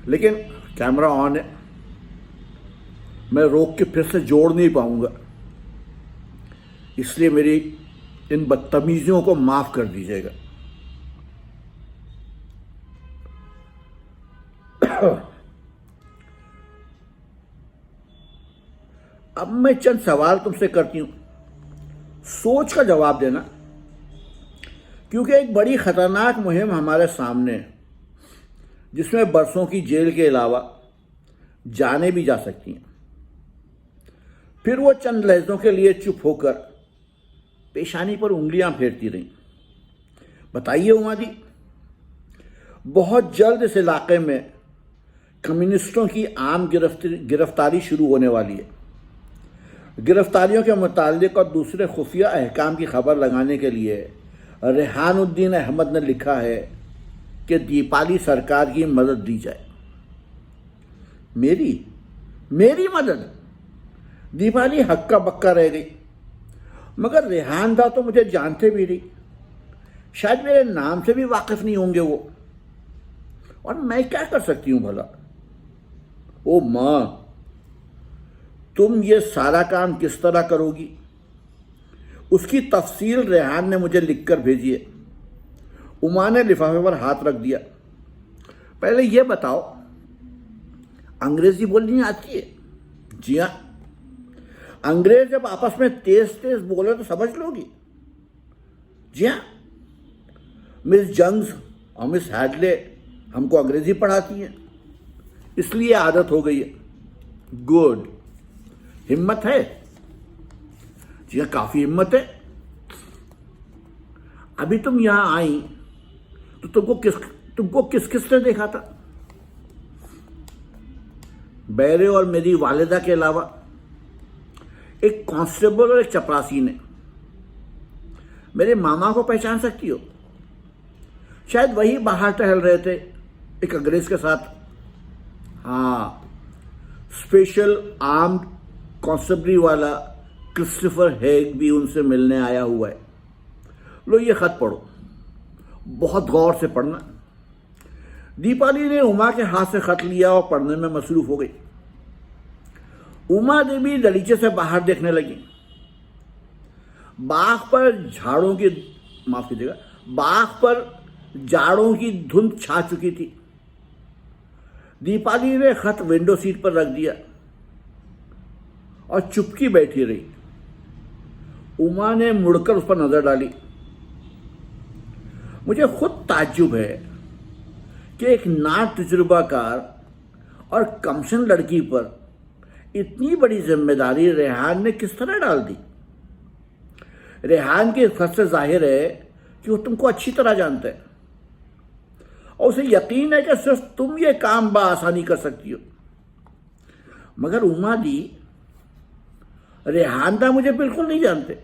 लेकिन कैमरा ऑन है, मैं रोक के फिर से जोड़ नहीं पाऊंगा, इसलिए मेरी इन बदतमीजियों को माफ कर दीजिएगा। अब मैं चंद सवाल तुमसे करती हूं, सोच का जवाब देना, क्योंकि एक बड़ी खतरनाक मुहिम हमारे सामने है जिसमें बरसों की जेल के अलावा जाने भी जा सकती हैं। फिर वो चंद लहजों के लिए चुप होकर पेशानी पर उंगलियां फेरती रहीं। बताइए उमा जी, बहुत जल्द इस इलाके में कम्युनिस्टों की आम गिरफ्तारी शुरू होने वाली है। गिरफ्तारियों के मुताल्लिक और दूसरे खुफिया अहकाम की खबर लगाने के लिए रेहानुद्दीन अहमद ने लिखा है कि दीपाली सरकार की मदद दी जाए। मेरी मदद? दीपाली हक्का बक्का रह गई। मगर रेहान दा तो मुझे जानते भी नहीं, शायद मेरे नाम से भी वाकिफ नहीं होंगे। और मैं क्या कर सकती हूं भला? ओ मां, तुम ये सारा काम किस तरह करोगी, उसकी तफसील रेहान ने मुझे लिखकर भेजी है। उमा ने लिफाफे पर हाथ रख दिया। पहले ये बताओ, अंग्रेजी बोलनी आती है? जी हाँ। अंग्रेज जब आपस में तेज तेज बोले तो समझ लोगी? जी हाँ। मिस जंग्स और मिस हैडले हमको अंग्रेजी पढ़ाती हैं, इसलिए आदत हो गई है। गुड, हिम्मत है? जी हाँ, काफी हिम्मत है। अभी तुम यहां आई तो तुमको किस किस ने देखा था? बैरे और मेरी वालिदा के अलावा एक कांस्टेबल और एक चपरासी ने। मेरे मामा को पहचान सकती हो? शायद वही बाहर टहल रहे थे एक अंग्रेज के साथ। हाँ, स्पेशल आर्म्ड कांस्टेबली वाला क्रिस्टोफर हेग भी उनसे मिलने आया हुआ है। लो ये खत पढ़ो, बहुत गौर से पढ़ना। दीपाली ने उमा के हाथ से खत लिया और पढ़ने में मसरूफ हो गई। उमा देवी दलीचे से बाहर देखने लगी। बाग पर जाड़ों की धुंध छा चुकी थी। दीपाली ने खत विंडो सीट पर रख दिया और चुपकी बैठी रही। उमा ने मुड़कर उस पर नजर डाली। मुझे खुद ताज्जुब है कि एक ना तजुर्बाकार और कमसन लड़की पर इतनी बड़ी जिम्मेदारी रेहान ने किस तरह डाल दी। रेहान के खत से जाहिर है कि वो तुमको अच्छी तरह जानता है और उसे यकीन है कि सिर्फ तुम ये काम बआसानी कर सकती हो। मगर उमा दी, रेहान दा मुझे बिल्कुल नहीं जानते।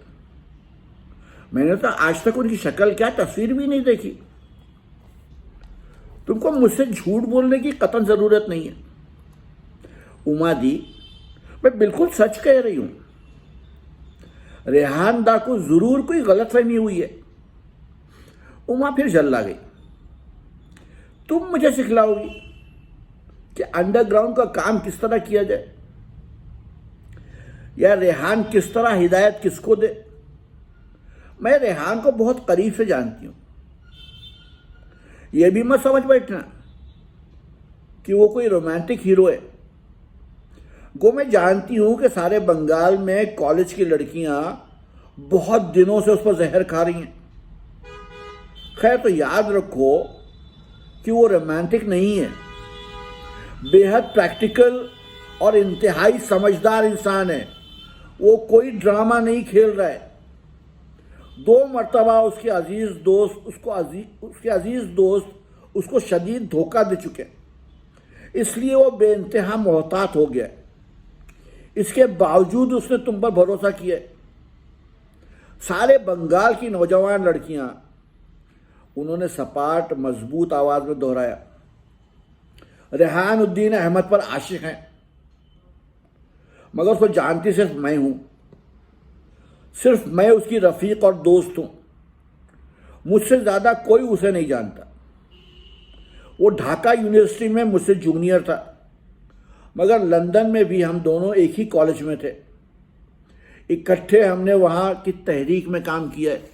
मैंने तो आज तक उनकी शक्ल क्या तस्वीर भी नहीं देखी। तुमको मुझसे झूठ बोलने की कतई जरूरत नहीं है। उमा दी, मैं बिल्कुल सच कह रही हूं। रेहान दा को जरूर कोई गलतफहमी हुई है। उमा फिर जल्ला गई। तुम मुझे सिखलाओगी कि अंडरग्राउंड का काम किस तरह किया जाए, या रेहान किस तरह हिदायत किसको दे? मैं रेहान को बहुत करीब से जानती हूं। यह भी मत समझ बैठना कि वो कोई रोमांटिक हीरो है। मैं जानती हूं कि सारे बंगाल में कॉलेज की लड़कियां बहुत दिनों से उस पर जहर खा रही हैं। खैर, तो याद रखो कि वो रोमांटिक नहीं है, बेहद प्रैक्टिकल और इंतहाई समझदार इंसान है। वो कोई ड्रामा नहीं खेल रहा है। 2 मर्तबा उसके अजीज दोस्त उसको शदीद धोखा दे चुके, इसलिए वो बेइंतहा मोहतात हो गया। इसके बावजूद उसने तुम पर भरोसा किया। सारे बंगाल की नौजवान लड़कियां, उन्होंने सपाट मजबूत आवाज में दोहराया, रेहानुद्दीन अहमद पर आशिक हैं, मगर उसको जानती सिर्फ मैं हूं। सिर्फ मैं उसकी रफीक और दोस्त हूं। मुझसे ज्यादा कोई उसे नहीं जानता। वो ढाका यूनिवर्सिटी में मुझसे जूनियर था, मगर लंदन में भी हम दोनों एक ही कॉलेज में थे। इकट्ठे हमने वहां की तहरीक में काम किया है।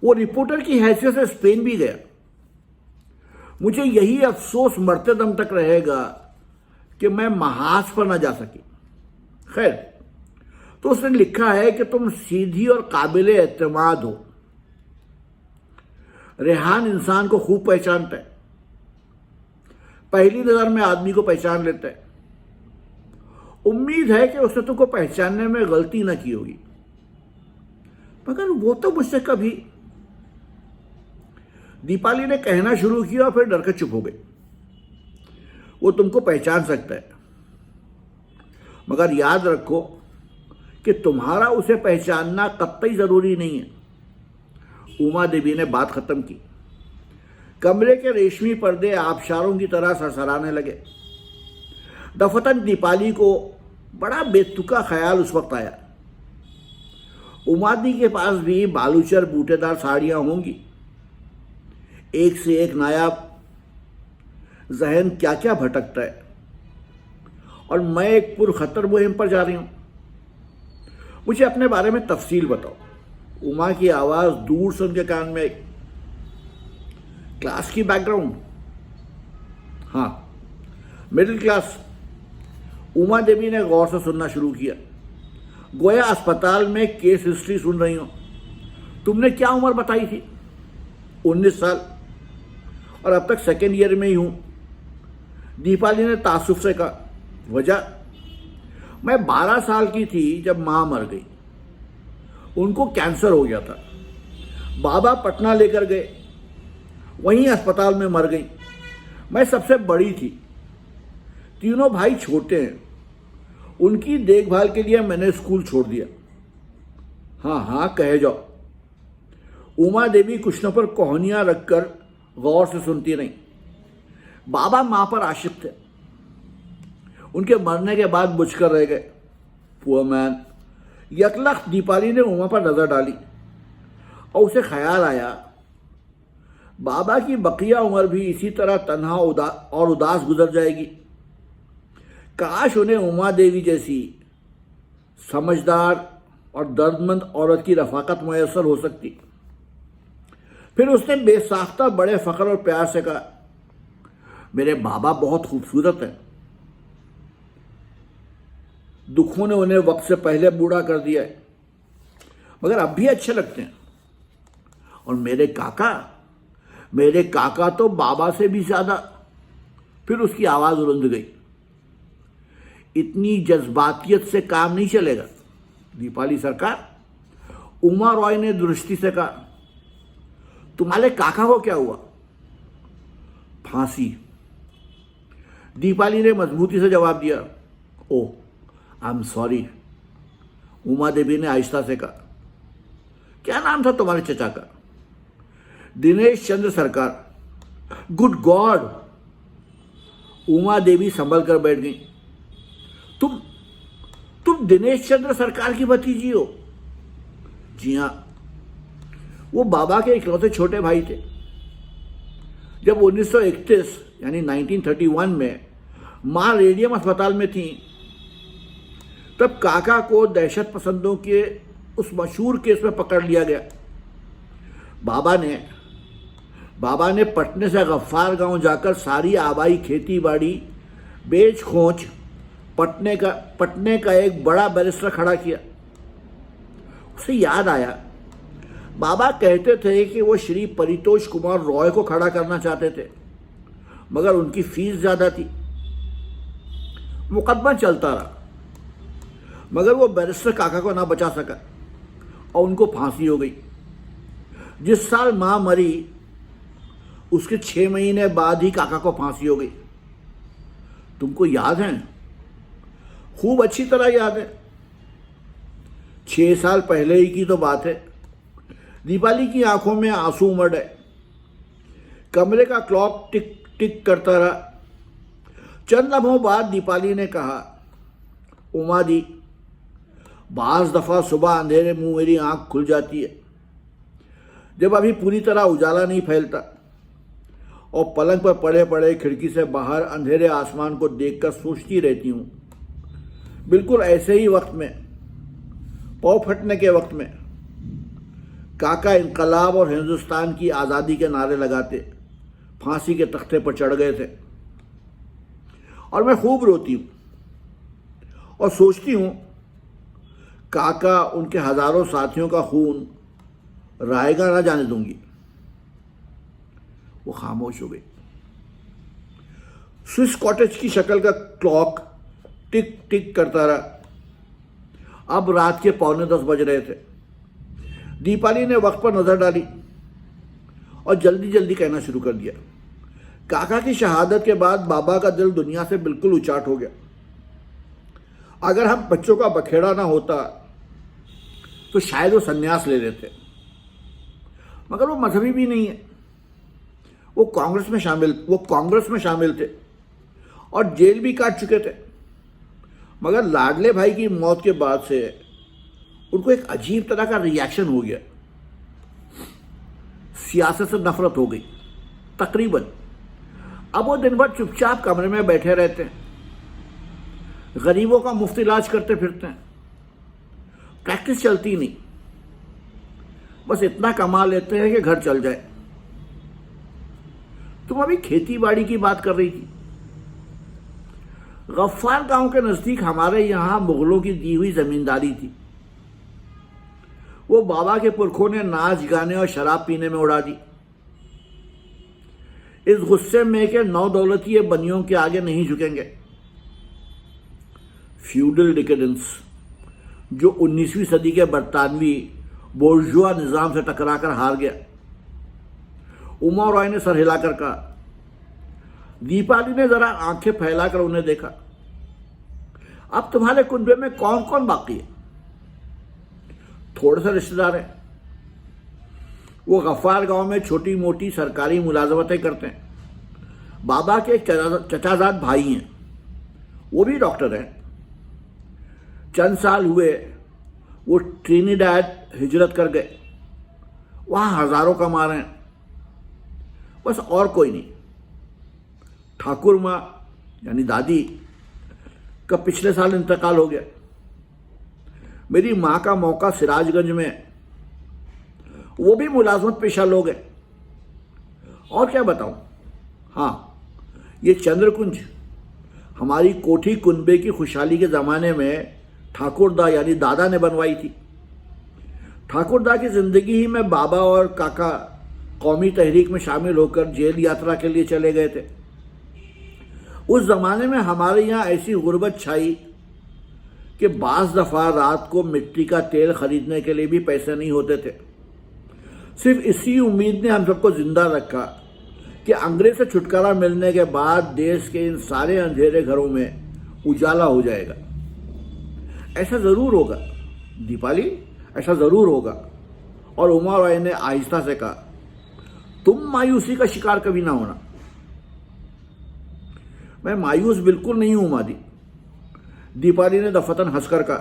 वो रिपोर्टर की हैसियत से स्पेन भी गया। मुझे यही अफसोस मरते दम तक रहेगा कि मैं महाज पर न जा सकी। खैर, तो उसने लिखा है कि तुम सीधी और काबिले एतमाद हो। रेहान इंसान को खूब पहचानता है। पहली नजर में आदमी को पहचान लेता है। उम्मीद है कि उसने तुमको पहचानने में गलती न की होगी, मगर वो तो मुझसे कभी। दीपाली ने कहना शुरू किया और फिर डर के चुप हो गई। वो तुमको पहचान सकता है, मगर याद रखो कि तुम्हारा उसे पहचानना कतई जरूरी नहीं है। उमा देवी ने बात खत्म की। कमरे के रेशमी पर्दे आबशारों की तरह सरसराने लगे। दफतन दीपाली को बड़ा बेतुका ख्याल उस वक्त आया, उमादी के पास भी बालूचर बूटेदार साड़ियां होंगी, एक से एक नायाब जहन क्या क्या भटकता है, और मैं एक पुरखतर मुहिम पर जा रही हूं। मुझे अपने बारे में तफसील बताओ। उमा की आवाज दूर से उनके कान में आई। क्लास की बैकग्राउंड? हाँ, मिडिल क्लास। उमा देवी ने गौर से सुनना शुरू किया, गोया अस्पताल में केस हिस्ट्री सुन रही हो। तुमने क्या उम्र बताई थी? 19 साल, और अब तक सेकेंड ईयर में ही हूं। दीपाली ने तासुफ से कहा। वजह? मैं 12 साल की थी जब मां मर गई। उनको कैंसर हो गया था। बाबा पटना लेकर गए, वहीं अस्पताल में मर गई। मैं सबसे बड़ी थी, तीनों भाई छोटे हैं। उनकी देखभाल के लिए मैंने स्कूल छोड़ दिया। हाँ हाँ कहे जाओ। उमा देवी कुछ न पर कोहनियां रखकर गौर से सुनती रही। बाबा मां पर आशिक थे, उनके मरने के बाद बुझकर रह गए। Poor man. यकलख दीपाली ने उमा पर नजर डाली और उसे ख्याल आया, बाबा की बकिया उम्र भी इसी तरह तन्हा और उदास गुजर जाएगी। काश उन्हें उमा देवी जैसी समझदार और दर्दमंद औरत की रफाकत मुयस्सर हो सकती। फिर उसने बेसाख्ता बड़े फख्र और प्यार से कहा, मेरे बाबा बहुत खूबसूरत हैं। दुखों ने उन्हें वक्त से पहले बूढ़ा कर दिया है, मगर अब भी अच्छे लगते हैं। और मेरे काका तो बाबा से भी ज्यादा। फिर उसकी आवाज रुंध गई। इतनी जज्बातियत से काम नहीं चलेगा दीपाली सरकार। उमा रॉय ने दुरुस्ती से कहा, तुम्हारे काका को क्या हुआ? फांसी। दीपाली ने मजबूती से जवाब दिया। ओह, I am sorry. Uma Devi ने आहिस्ता से कहा, क्या नाम था तुम्हारे चचा का? दिनेश चंद्र सरकार। Good God! उमा देवी संभल कर बैठ गई। तुम दिनेश चंद्र सरकार की भतीजी हो? जी हां। वो बाबा के इकलौते छोटे भाई थे। जब 1931 यानी 1931 में मां रेडियम अस्पताल में थी, तब काका को दहशत पसंदों के उस मशहूर केस में पकड़ लिया गया। बाबा ने पटने से गफ्फार गांव जाकर सारी आबाई खेती बाड़ी बेच खोच पटने का एक बड़ा बैरिस्टर खड़ा किया। उसे याद आया, बाबा कहते थे कि वो श्री परितोष कुमार रॉय को खड़ा करना चाहते थे, मगर उनकी फीस ज्यादा थी। मुकदमा चलता रहा, मगर वो बैरिस्टर काका को ना बचा सका और उनको फांसी हो गई। जिस साल मां मरी, उसके 6 महीने बाद ही काका को फांसी हो गई। तुमको याद है? खूब अच्छी तरह याद है। 6 साल पहले ही की तो बात है। दीपाली की आंखों में आंसू उमड़ आए। कमरे का क्लॉक टिक टिक करता रहा। चंद लम्हों बाद दीपाली ने कहा, उमा दी, बाज दफा सुबह अंधेरे मुंह मेरी आंख खुल जाती है, जब अभी पूरी तरह उजाला नहीं फैलता, और पलंग पर पड़े पड़े खिड़की से बाहर अंधेरे आसमान को देखकर सोचती रहती हूं। बिल्कुल ऐसे ही वक्त में, पाँव फटने के वक्त में, काका इनकलाब और हिंदुस्तान की आज़ादी के नारे लगाते फांसी के तख्ते पर चढ़ गए थे। और मैं खूब रोती हूं और सोचती हूं, काका उनके हजारों साथियों का खून रायगा ना जाने दूंगी। वो खामोश हो गई। स्विस कॉटेज की शक्ल का क्लॉक टिक टिक करता रहा। अब रात के 9:45 बज रहे थे। दीपाली ने वक्त पर नजर डाली और जल्दी जल्दी कहना शुरू कर दिया, काका की शहादत के बाद बाबा का दिल दुनिया से बिल्कुल उचाट हो गया। अगर हम बच्चों का बखेड़ा ना होता तो शायद वो संन्यास ले लेते, मगर वो मजहबी भी नहीं है। वो कांग्रेस में शामिल थे और जेल भी काट चुके थे, मगर लाडले भाई की मौत के बाद से उनको एक अजीब तरह का रिएक्शन हो गया। सियासत से नफरत हो गई तकरीबन। अब वो दिन भर चुपचाप कमरे में बैठे रहते हैं, गरीबों का मुफ्त इलाज करते फिरते हैं, प्रैक्टिस चलती नहीं, बस इतना कमा लेते हैं कि घर चल जाए। तुम अभी खेती बाड़ी की बात कर रही थी। गफ्फार गांव के नजदीक हमारे यहां मुगलों की दी हुई जमींदारी थी। वो बाबा के पुरखों ने नाच गाने और शराब पीने में उड़ा दी। इस गुस्से में के नौ दौलतीय बनियों के आगे नहीं झुकेंगे। फ्यूडल डिकेडेंस जो 19वीं सदी के बरतानवी बोर्जुआ निजाम से टकराकर हार गया। उमा रॉय ने सर हिलाकर कहा। दीपाली ने जरा आंखें फैलाकर उन्हें देखा। अब तुम्हारे कुनबे में कौन कौन बाकी है? थोड़े से रिश्तेदार हैं। वो गफ्फार गांव में छोटी मोटी सरकारी मुलाजमतें करते हैं। बाबा के चचाजाद भाई हैं, वो भी डॉक्टर हैं। चंद साल हुए वो ट्रिनिडाड हिजरत कर गए, वहां हजारों कमा रहे हैं। बस और कोई नहीं। ठाकुर माँ यानी दादी का पिछले साल इंतकाल हो गया। मेरी माँ का मौका सिराजगंज में, वो भी मुलाजमत पेशा लोग हैं। और क्या बताऊं? हाँ, ये चंद्रकुंज हमारी कोठी कुनबे की खुशहाली के ज़माने में ठाकुरदा यानी दादा ने बनवाई थी। ठाकुरदा की ज़िंदगी ही में बाबा और काका कौमी तहरीक में शामिल होकर जेल यात्रा के लिए चले गए थे। उस ज़माने में हमारे यहाँ ऐसी गुर्बत छाई कि बाज़ दफ़ा रात को मिट्टी का तेल खरीदने के लिए भी पैसे नहीं होते थे। सिर्फ इसी उम्मीद ने हम सबको जिंदा रखा कि अंग्रेज से छुटकारा मिलने के बाद देश के इन सारे अंधेरे घरों में उजाला हो जाएगा। ऐसा ज़रूर होगा दीपाली, ऐसा ज़रूर होगा। और उमा रॉय ने आहिस्ता से कहा, तुम मायूसी का शिकार कभी ना होना। मैं मायूस बिल्कुल नहीं हूं मादी, दीपाली ने दफतन हंसकर कहा।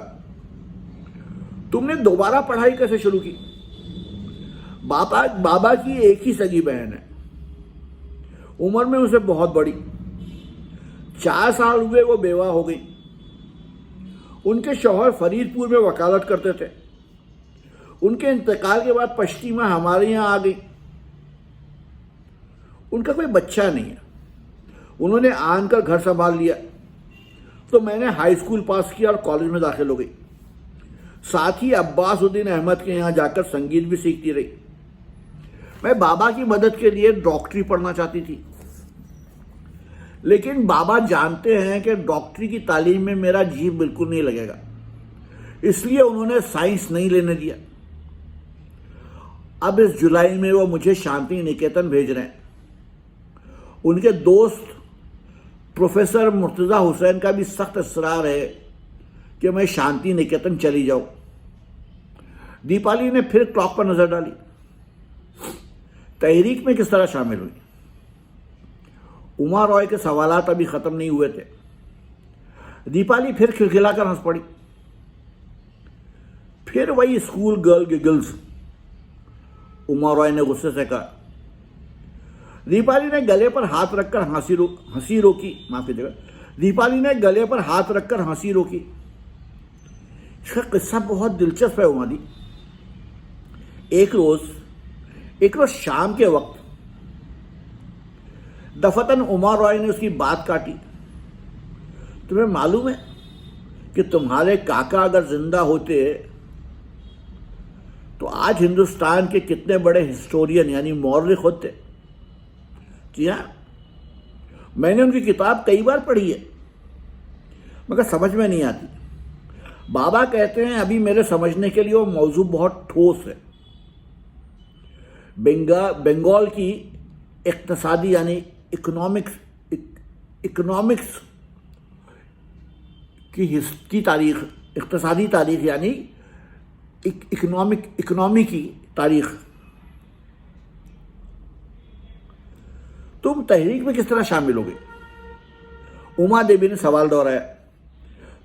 तुमने दोबारा पढ़ाई कैसे शुरू की? बाबा की एक ही सगी बहन है, उम्र में उसे बहुत बड़ी। 4 साल हुए वो बेवा हो गई। उनके शौहर फरीदपुर में वकालत करते थे। उनके इंतकाल के बाद पश्चिमा हमारे यहाँ आ गई। उनका कोई बच्चा नहीं है। उन्होंने आनकर घर संभाल लिया, तो मैंने हाई स्कूल पास किया और कॉलेज में दाखिल हो गई। साथ ही अब्बासुद्दीन अहमद के यहाँ जाकर संगीत भी सीखती रही। मैं बाबा की मदद के लिए डॉक्टरी पढ़ना चाहती थी, लेकिन बाबा जानते हैं कि डॉक्टरी की तालीम में मेरा जी बिल्कुल नहीं लगेगा, इसलिए उन्होंने साइंस नहीं लेने दिया। अब इस जुलाई में वो मुझे शांति निकेतन भेज रहे हैं। उनके दोस्त प्रोफेसर मुर्तज़ा हुसैन का भी सख्त इसरार है कि मैं शांति निकेतन चली जाऊं। दीपाली ने फिर क्लॉक पर नजर डाली। तहरीक में किस तरह शामिल हुई? उमा रॉय के सवालात अभी खत्म नहीं हुए थे। दीपाली फिर खिलखिलाकर हंस पड़ी। फिर वही school girl giggles, Uma Roy ने गुस्से से कहा। दीपाली ने गले पर हाथ रखकर हंसी रोकी। माफ कीजिएगा, दीपाली ने गले पर हाथ रखकर हंसी रोकी। इसका किस्सा बहुत दिलचस्प है उमा दी। एक रोज शाम के वक्त दफतन उमा रॉय ने उसकी बात काटी। तुम्हें मालूम है कि तुम्हारे काका अगर जिंदा होते तो आज हिंदुस्तान के कितने बड़े हिस्टोरियन यानी मौर्य होते? जी हाँ, मैंने उनकी किताब कई बार पढ़ी है, मगर समझ में नहीं आती। बाबा कहते हैं अभी मेरे समझने के लिए वो मौजू बहुत ठोस है। बंगाल की इक्तसादी यानी इकोनॉमिक्स की तारीख, इक्तसादी तारीख यानी इकोनॉमी की तारीख। तुम तहरीक में किस तरह शामिल हो गई? उमा देवी ने सवाल दोहराया।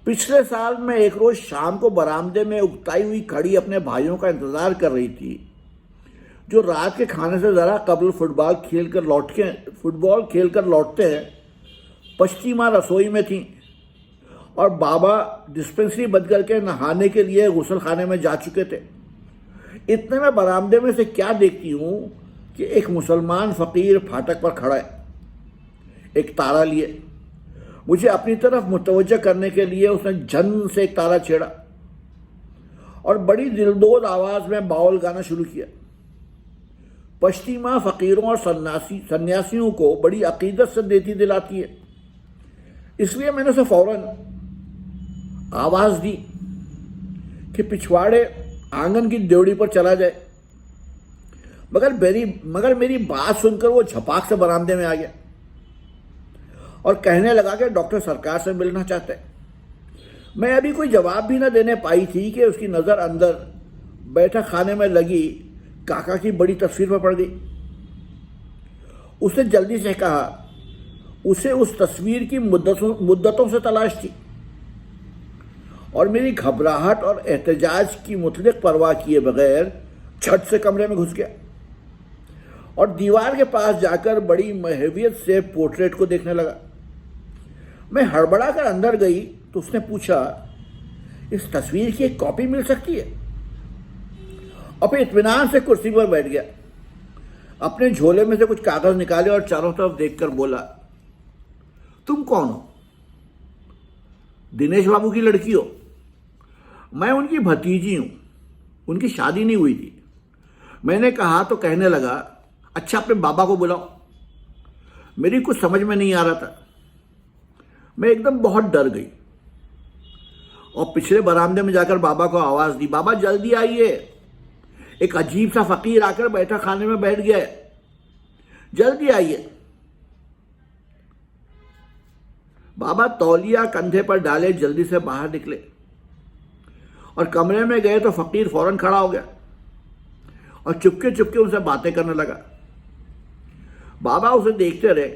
पिछले साल मैं एक रोज शाम को बरामदे में उगताई हुई खड़ी अपने भाइयों का इंतजार कर रही थी, जो रात के खाने से ज़रा कबल फुटबॉल खेल कर लौटते हैं, पश्ती माँ रसोई में थी और बाबा डिस्पेंसरी बंद करके नहाने के लिए गुसल खाने में जा चुके थे। इतने में बरामदे में से क्या देखती हूँ कि एक मुसलमान फ़कीर फाटक पर खड़ा है, एक तारा लिए। मुझे अपनी तरफ मुतवज्जह करने के लिए उसने झन से एक तारा छेड़ा और बड़ी दिलदोज आवाज़ में बाउल गाना शुरू किया। पश्ती माँ फ़कीरों और सन्यासियों को बड़ी अकीदत से देती दिलाती है, इसलिए मैंने उसे फ़ौरन आवाज़ दी कि पिछवाड़े आंगन की ड्योढ़ी पर चला जाए, मगर मेरी बात सुनकर वो झपाक से बरामदे में आ गया और कहने लगा कि डॉक्टर सरकार से मिलना चाहते हैं। मैं अभी कोई जवाब भी न देने पाई थी कि उसकी नज़र अंदर बैठक खाने में लगी काका की बड़ी तस्वीर पर पड़ गई। उसने जल्दी से कहा, उसे उस तस्वीर की मुद्दतों से तलाश थी और मेरी घबराहट और एहतजाज की मुतलक परवाह किए बगैर झट से कमरे में घुस गया और दीवार के पास जाकर बड़ी महवियत से पोर्ट्रेट को देखने लगा। मैं हड़बड़ा कर अंदर गई तो उसने पूछा, इस तस्वीर की एक कॉपी मिल सकती है? और फिर इत्मीनान से कुर्सी पर बैठ गया, अपने झोले में से कुछ कागज निकाले और चारों तरफ देखकर बोला, तुम कौन हो? दिनेश बाबू की लड़की हो? मैं उनकी भतीजी हूं, उनकी शादी नहीं हुई थी। मैंने कहा तो कहने लगा, अच्छा अपने बाबा को बुलाओ। मेरी कुछ समझ में नहीं आ रहा था, मैं एकदम बहुत डर गई और पिछले बरामदे में जाकर बाबा को आवाज दी, बाबा जल्दी आइए, एक अजीब सा फकीर आकर बैठा खाने में बैठ गया है, जल्दी आइए। बाबा तौलिया कंधे पर डाले जल्दी से बाहर निकले और कमरे में गए तो फकीर फौरन खड़ा हो गया और चुपके चुपके उनसे बातें करने लगा। बाबा उसे देखते रहे,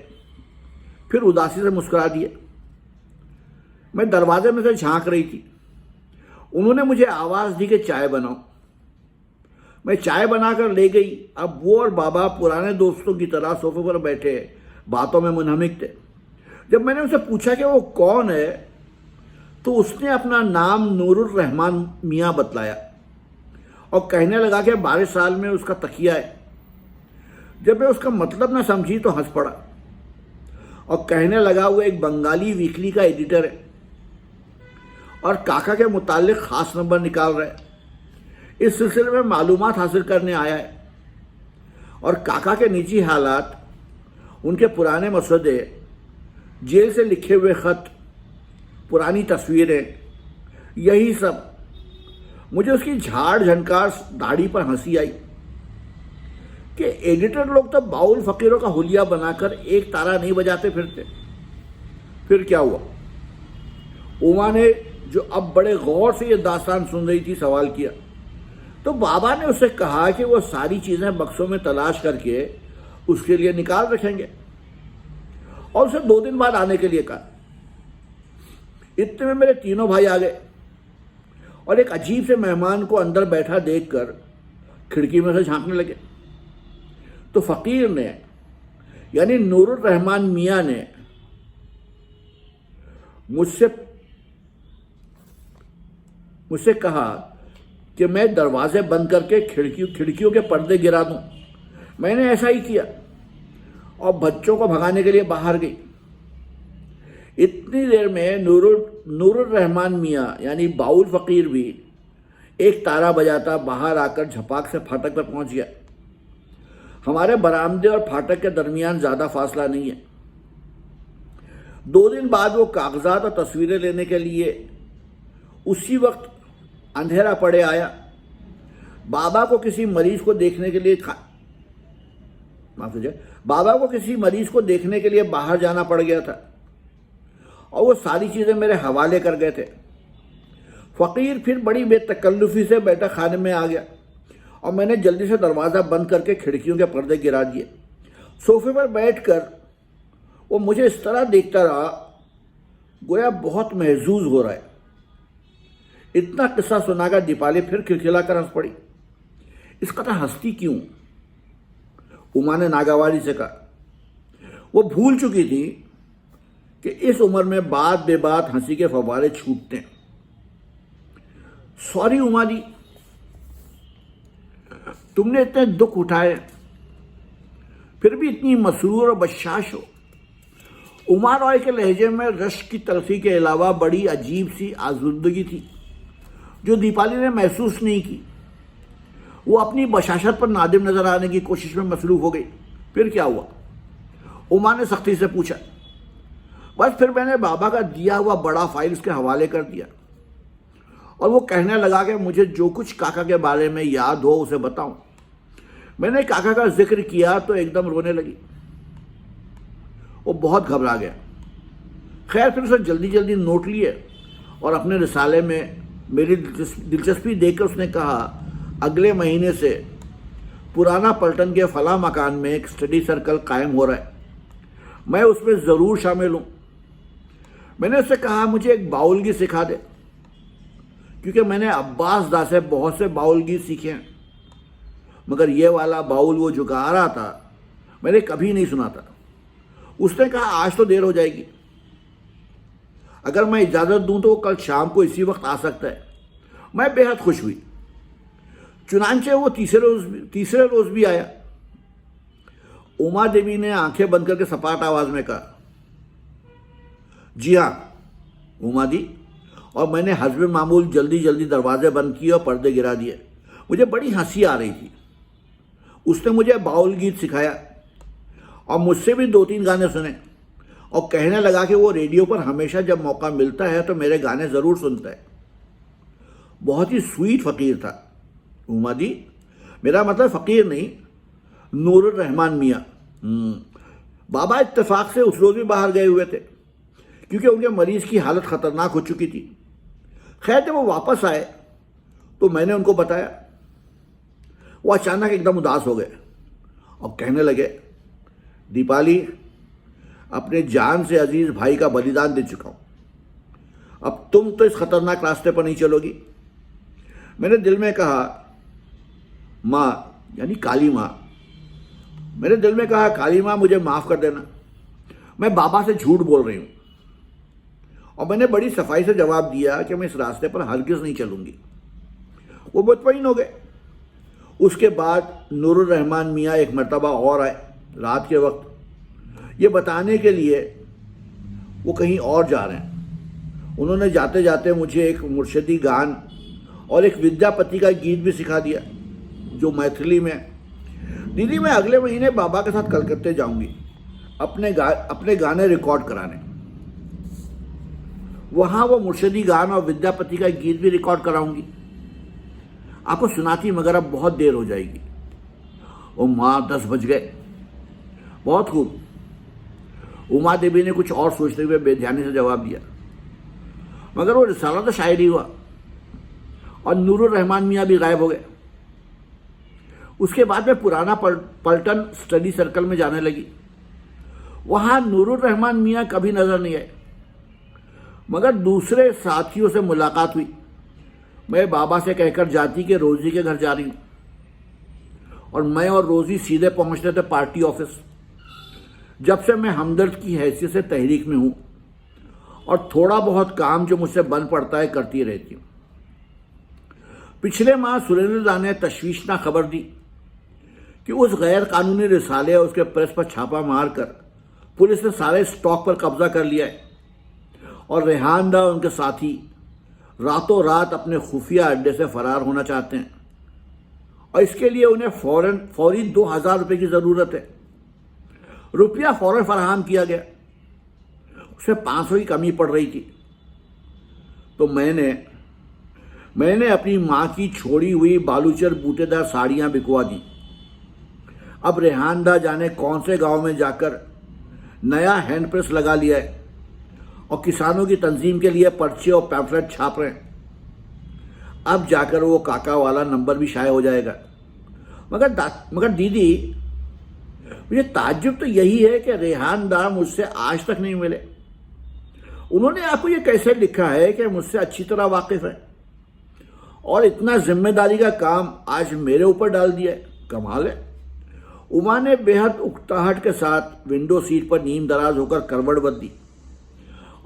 फिर उदासी से मुस्कुरा दिए। मैं दरवाजे में से झांक रही थी। उन्होंने मुझे आवाज़ दी कि चाय बनाओ। मैं चाय बनाकर ले गई। अब वो और बाबा पुराने दोस्तों की तरह सोफे पर बैठे बातों में मुनहमिक थे। जब मैंने उनसे पूछा कि वो कौन है तो उसने अपना नाम नूरुर रहमान मियाँ बतलाया और कहने लगा कि 12 साल में उसका तकिया है। जब मैं उसका मतलब ना समझी तो हंस पड़ा और कहने लगा, वो एक बंगाली वीकली का एडिटर है और काका के मुतालिक ख़ास नंबर निकाल रहा है। इस सिलसिले में मालूमात हासिल करने आया है और काका के निजी हालात, उनके पुराने मसौदे, जेल से लिखे हुए ख़त, पुरानी तस्वीरें, यही सब। मुझे उसकी झाड़ झनकार दाढ़ी पर हंसी आई कि एडिटर लोग तो बाउल फ़कीरों का हुलिया बनाकर एक तारा नहीं बजाते फिरते। फिर क्या हुआ? उमा ने, जो अब बड़े गौर से ये दास्तान सुन रही थी, सवाल किया तो बाबा ने उससे कहा कि वो सारी चीज़ें बक्सों में तलाश करके उसके लिए निकाल रखेंगे और उसे 2 दिन बाद आने के लिए कहा। इतने में मेरे तीनों भाई आ गए और एक अजीब से मेहमान को अंदर बैठा देखकर खिड़की में से झांकने लगे तो फ़कीर ने, यानी नूरुर रहमान मियाँ ने, मुझसे कहा कि मैं दरवाजे बंद करके खिड़कियों के पर्दे गिरा दूं। मैंने ऐसा ही किया और बच्चों को भगाने के लिए बाहर गई। इतनी देर में नूरुर रहमान मियाँ यानी बाउल फ़कीर भी एक तारा बजाता बाहर आकर झपाक से फाटक पर पहुंच गया। हमारे बरामदे और फाटक के दरमियान ज़्यादा फासला नहीं है। 2 दिन बाद वो कागजात और तस्वीरें लेने के लिए उसी वक्त अंधेरा पड़े आया। बाबा को किसी मरीज को देखने के लिए बाहर जाना पड़ गया था और वो सारी चीज़ें मेरे हवाले कर गए थे। फ़कीर फिर बड़ी बेतकल्लुफ़ी से बैठा खाने में आ गया और मैंने जल्दी से दरवाज़ा बंद करके खिड़कियों के पर्दे गिरा दिए। सोफे पर बैठकर वो मुझे इस तरह देखता रहा गोया बहुत महजूज हो रहा है। इतना किस्सा सुनाकर दीपाली फिर खिलखिलाकर हंस पड़ी। इस कदर हंसती क्यों? उमा ने नागावाली से कहा। वो भूल चुकी थी कि इस उम्र में बात बेबात हंसी के फव्वारे छूटते हैं। सॉरी उमा जी, तुमने इतने दुख उठाए फिर भी इतनी मसरूर और बशाश हो। उमा रॉय के लहजे में रश्क की तलखी के अलावा बड़ी अजीब सी आज़ुर्दगी थी जो दीपाली ने महसूस नहीं की। वो अपनी बशाशत पर नादिम नजर आने की कोशिश में मसरूफ हो गई। फिर क्या हुआ? उमा ने सख्ती से पूछा। बस फिर मैंने बाबा का दिया हुआ बड़ा फाइल उसके हवाले कर दिया और वो कहने लगा कि मुझे जो कुछ काका के बारे में याद हो उसे बताऊं। मैंने काका का जिक्र किया तो एकदम रोने लगी। वो बहुत घबरा गया। खैर फिर उसने जल्दी जल्दी नोट लिए और अपने रिसाले में मेरी दिलचस्पी देखकर उसने कहा, अगले महीने से पुराना पलटन के फला मकान में एक स्टडी सर्कल कायम हो रहा है, मैं उसमें ज़रूर शामिल हूँ। मैंने उससे कहा मुझे एक बाउलगी सिखा दे, क्योंकि मैंने अब्बास दा से बहुत से बाउल गीत सीखे हैं, मगर ये वाला बाउल वो जो गा रहा था मैंने कभी नहीं सुना था। उसने कहा आज तो देर हो जाएगी, अगर मैं इजाज़त दूं तो वो कल शाम को इसी वक्त आ सकता है। मैं बेहद खुश हुई। चुनांचे वो तीसरे रोज भी आया। उमा देवी ने आंखें बंद करके सपाट आवाज में कहा, जी हाँ उमा दी। और मैंने हस्बे मामूल जल्दी जल्दी दरवाजे बंद किए और पर्दे गिरा दिए। मुझे बड़ी हंसी आ रही थी। उसने मुझे बाउल गीत सिखाया और मुझसे भी 2-3 गाने सुने और कहने लगा कि वो रेडियो पर हमेशा जब मौका मिलता है तो मेरे गाने ज़रूर सुनता है। बहुत ही स्वीट फ़कीर था उमा दी। मेरा मतलब फ़कीर नहीं, नूरुर रहमान मियाँ। बाबा इत्तेफाक से उस रोज़ भी बाहर गए हुए थे क्योंकि उनके मरीज़ की हालत ख़तरनाक हो चुकी थी। खैर जब वो वापस आए तो मैंने उनको बताया। वो अचानक एकदम उदास हो गए और कहने लगे, दीपाली, अपने जान से अजीज भाई का बलिदान दे चुका हूं, अब तुम तो इस खतरनाक रास्ते पर नहीं चलोगी। मैंने दिल में कहा, माँ यानी काली माँ, मेरे दिल में कहा, काली माँ मुझे माफ़ कर देना, मैं बाबा से झूठ बोल रही हूँ। और मैंने बड़ी सफाई से जवाब दिया कि मैं इस रास्ते पर हरगिज़ नहीं चलूँगी। वो मुतमईन हो गए। उसके बाद नूरुर रहमान मियाँ एक मरतबा और आए रात के वक्त, ये बताने के लिए वो कहीं और जा रहे हैं। उन्होंने जाते जाते मुझे एक मुर्शिदी गान और एक विद्यापति का गीत भी सिखा दिया जो मैथिली में। दीदी मैं अगले महीने बाबा के साथ कलकत्ते जाऊंगी अपने गाने रिकॉर्ड कराने। वहाँ वो मुर्शिदी गान और विद्यापति का गीत भी रिकॉर्ड कराऊंगी। आपको सुनाती मगर अब बहुत देर हो जाएगी। ओ माँ 10 बज गए। बहुत खूब। उमा देवी ने कुछ और सोचते हुए बेध्यानी से जवाब दिया, मगर वो रिसाला तो शायरी हुआ और नूरुर रहमान मियाँ भी गायब हो गए। उसके बाद मैं पुराना पलटन स्टडी सर्कल में जाने लगी। वहाँ नूरुर रहमान मियाँ कभी नजर नहीं आए, मगर दूसरे साथियों से मुलाकात हुई। मैं बाबा से कहकर जाती कि रोजी के घर जा रही हूँ और मैं और रोजी सीधे पहुँचते थे पार्टी ऑफिस। जब से मैं हमदर्द की हैसियत से तहरीक में हूँ और थोड़ा बहुत काम जो मुझसे बन पड़ता है करती रहती हूँ। पिछले माह सुरेंद्र दा ने तशवीशनाक खबर दी कि उस गैर कानूनी रिसाले और उसके प्रेस पर छापा मारकर पुलिस ने सारे स्टॉक पर कब्जा कर लिया है और रेहान दा और उनके साथी रातों रात अपने खुफिया अड्डे से फरार होना चाहते हैं और इसके लिए उन्हें फौरी 2000 रुपये की ज़रूरत है। रुपया फौरन फराहम किया गया। उसे 500 की कमी पड़ रही थी तो मैंने अपनी माँ की छोड़ी हुई बालूचर बूटेदार साड़ियाँ बिकवा दी। अब रेहान दा जाने कौन से गांव में जाकर नया हैंड प्रेस लगा लिया है और किसानों की तंजीम के लिए पर्चे और पैम्फलेट छाप रहे हैं। अब जाकर वो काका वाला नंबर भी शाये हो जाएगा। मगर दीदी, मुझे ताज्जुब तो यही है कि रेहान दा मुझसे आज तक नहीं मिले। उन्होंने आपको ये कैसे लिखा है कि मुझसे अच्छी तरह वाकिफ है और इतना जिम्मेदारी का काम आज मेरे ऊपर डाल दिया है। कमाल है। उमा ने बेहद उकताहट के साथ विंडो सीट पर नीम दराज होकर करवट बदली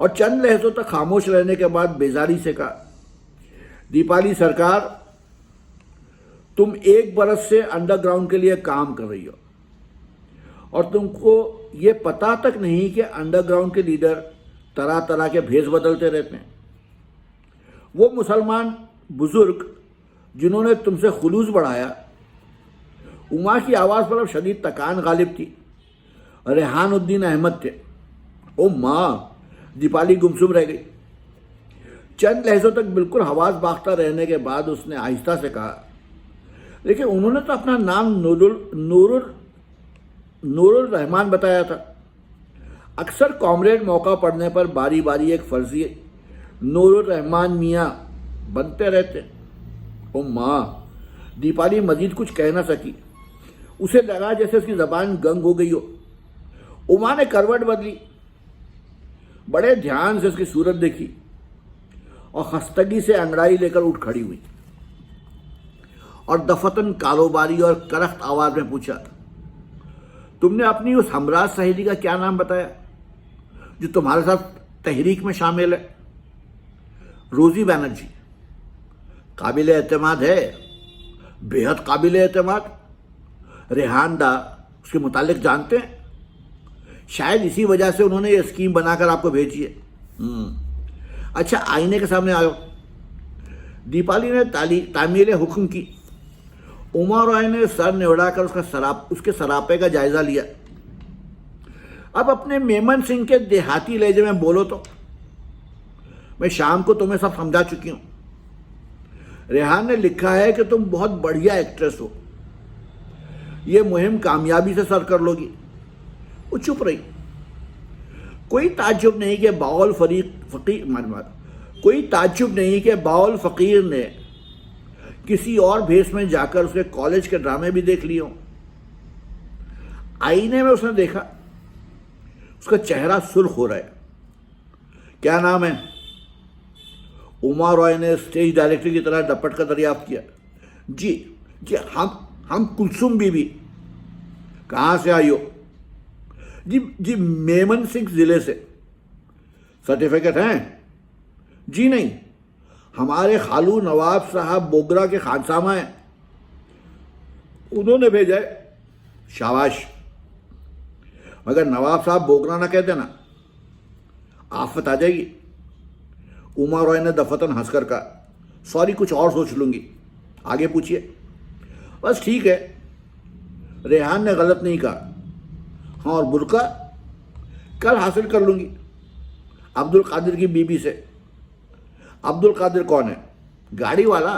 और चंद लहजों तक खामोश रहने के बाद बेजारी से कहा, दीपाली सरकार, तुम 1 बरस से अंडरग्राउंड के लिए काम कर रही हो और तुमको ये पता तक नहीं कि अंडरग्राउंड के लीडर तरह तरह के भेष बदलते रहते हैं। वो मुसलमान बुजुर्ग जिन्होंने तुमसे खुलूस बढ़ाया, उमा की आवाज़ पर अब शदीद तकान गालिब थी, रेहानुद्दीन अहमद थे। ओ माँ, दीपाली गुमसुम रह गई। चंद लहजों तक बिल्कुल हवास बाख्ता रहने के बाद उसने आहिस्ता से कहा, देखिए उन्होंने तो अपना नाम नूरुल रहमान बताया था। अक्सर कॉमरेड मौका पड़ने पर बारी बारी एक फर्जी नूरुल रहमान मियाँ बनते रहते। ओ माँ, दीपाली मजीद कुछ कह ना सकी। उसे लगा जैसे उसकी जबान गंग हो गई हो। उमा ने करवट बदली, बड़े ध्यान से उसकी सूरत देखी और खस्तगी से अंगड़ाई लेकर उठ खड़ी हुई और दफतन कारोबारी और करख्त आवाज में पूछा, तुमने अपनी उस हमराज सहेली का क्या नाम बताया जो तुम्हारे साथ तहरीक में शामिल है? रोजी बैनर्जी। काबिल एतमाद है, बेहद काबिल एतमाद। रेहान दा उसके मुतालिक जानते हैं, शायद इसी वजह से उन्होंने ये स्कीम बनाकर आपको भेजी है। अच्छा, आईने के सामने आओ। दीपाली ने तामील हुक्म की। उमा रॉय ने सर निवड़ाकर उसके सरापे का जायजा लिया। अब अपने मेमन सिंह के देहाती लहजे में बोलो तो। मैं शाम को तुम्हें सब समझा चुकी हूं। रेहान ने लिखा है कि तुम बहुत बढ़िया एक्ट्रेस हो, यह मुहिम कामयाबी से सर कर लोगी। वो चुप रही। कोई ताज्जुब नहीं कि बाउल फकीर ने किसी और भेष में जाकर उसके कॉलेज के ड्रामे भी देख लिए हों। आईने में उसने देखा, उसका चेहरा सुर्ख हो रहा है। क्या नाम है? उमा रॉय ने स्टेज डायरेक्टर की तरह डपट का दरियाफ्त किया। जी हम कुलसुम बीबी। कहाँ से आई हो? जी मेमन सिंह जिले से। सर्टिफिकेट हैं? जी नहीं, हमारे खालू नवाब साहब बोगरा के खानसामा हैं, उन्होंने भेजा है। शाबाश, मगर नवाब साहब बोगरा ना कहते ना, आफत आ जाएगी। उमा रॉय ने दफतन हंसकर कहा, सॉरी, कुछ और सोच लूंगी। आगे पूछिए। बस ठीक है, रेहान ने गलत नहीं कहा। हाँ, और बुरका कल हासिल कर लूंगी अब्दुल कादिर की बीबी से। अब्दुल कादिर कौन है? गाड़ी वाला।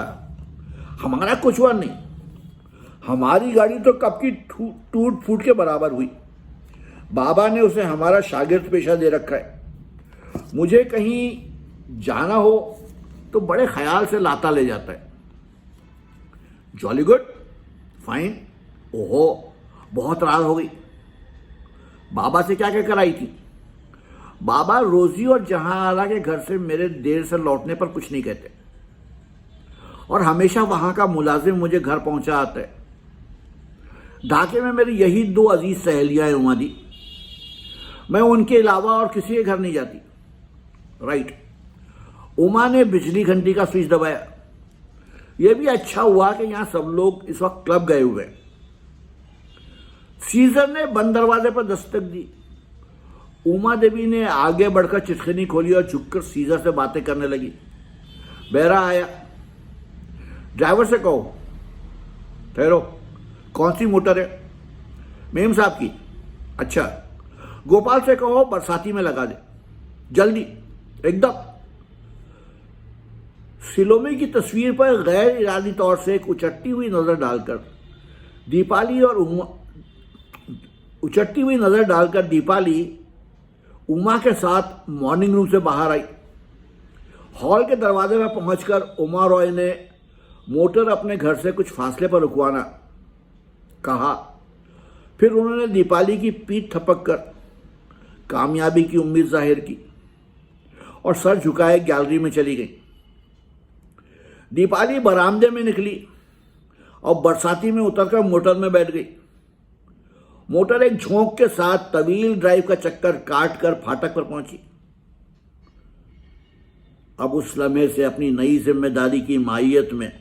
हमारा कुछ हुआ नहीं, हमारी गाड़ी तो कब की टूट फूट के बराबर हुई। बाबा ने उसे हमारा शागिर्द पेशा दे रखा है। मुझे कहीं जाना हो तो बड़े ख्याल से लाता ले जाता है। Jolly good, fine. ओहो, बहुत रात हो गई। बाबा से क्या कहकर आई थी? बाबा रोजी और जहांआरा के घर से मेरे देर से लौटने पर कुछ नहीं कहते और हमेशा वहां का मुलाजिम मुझे घर पहुंचा आता है। ढाके में मेरी यही 2 अजीज सहेलियां हैं उमा दी। मैं उनके अलावा और किसी के घर नहीं जाती। राइट। उमा ने बिजली घंटी का स्विच दबाया। यह भी अच्छा हुआ कि यहां सब लोग इस वक्त क्लब गए हुए हैं। सीजर ने बंद दरवाजे पर दस्तक दी। उमा देवी ने आगे बढ़कर चिटखनी खोली और झुककर सीजर से बातें करने लगी। बेरा आया। ड्राइवर से कहो। ठहरो, कौन सी मोटर है? मेम साहब की। अच्छा, गोपाल से कहो बरसाती में लगा दे, जल्दी एकदम। सिलोमी की तस्वीर पर गैर इरादी तौर से एक उचटती हुई नजर डालकर दीपाली उमा के साथ मॉर्निंग रूम से बाहर आई। हॉल के दरवाजे में पहुंचकर उमा रॉय ने मोटर अपने घर से कुछ फासले पर रुकवाना कहा। फिर उन्होंने दीपाली की पीठ थपक कर कामयाबी की उम्मीद जाहिर की और सर झुकाए गैलरी में चली गई। दीपाली बरामदे में निकली और बरसाती में उतरकर मोटर में बैठ गई। मोटर एक झोंक के साथ तवील ड्राइव का चक्कर काट कर फाटक पर पहुंची। अब उस लम्हे से अपनी नई जिम्मेदारी की माहियत में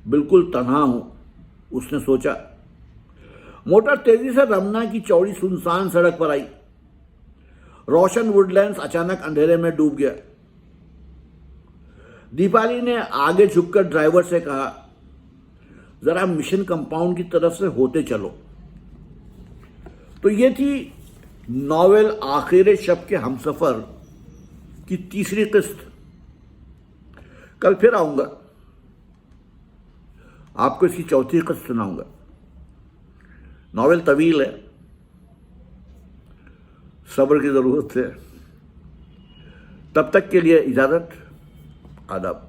बिल्कुल तन्हा हूं, उसने सोचा। मोटर तेजी से रमना की चौड़ी सुनसान सड़क पर आई। रोशन वुडलैंड्स अचानक अंधेरे में डूब गया। दीपाली ने आगे झुककर ड्राइवर से कहा, जरा मिशन कंपाउंड की तरफ से होते चलो। तो ये थी नॉवेल आखिर शब के हमसफर की तीसरी किस्त। कल फिर आऊंगा, आपको इसकी चौथी किस्त सुनाऊंगा। नॉवेल तवील है, सब्र की जरूरत है। तब तक के लिए इजाजत, आदाब।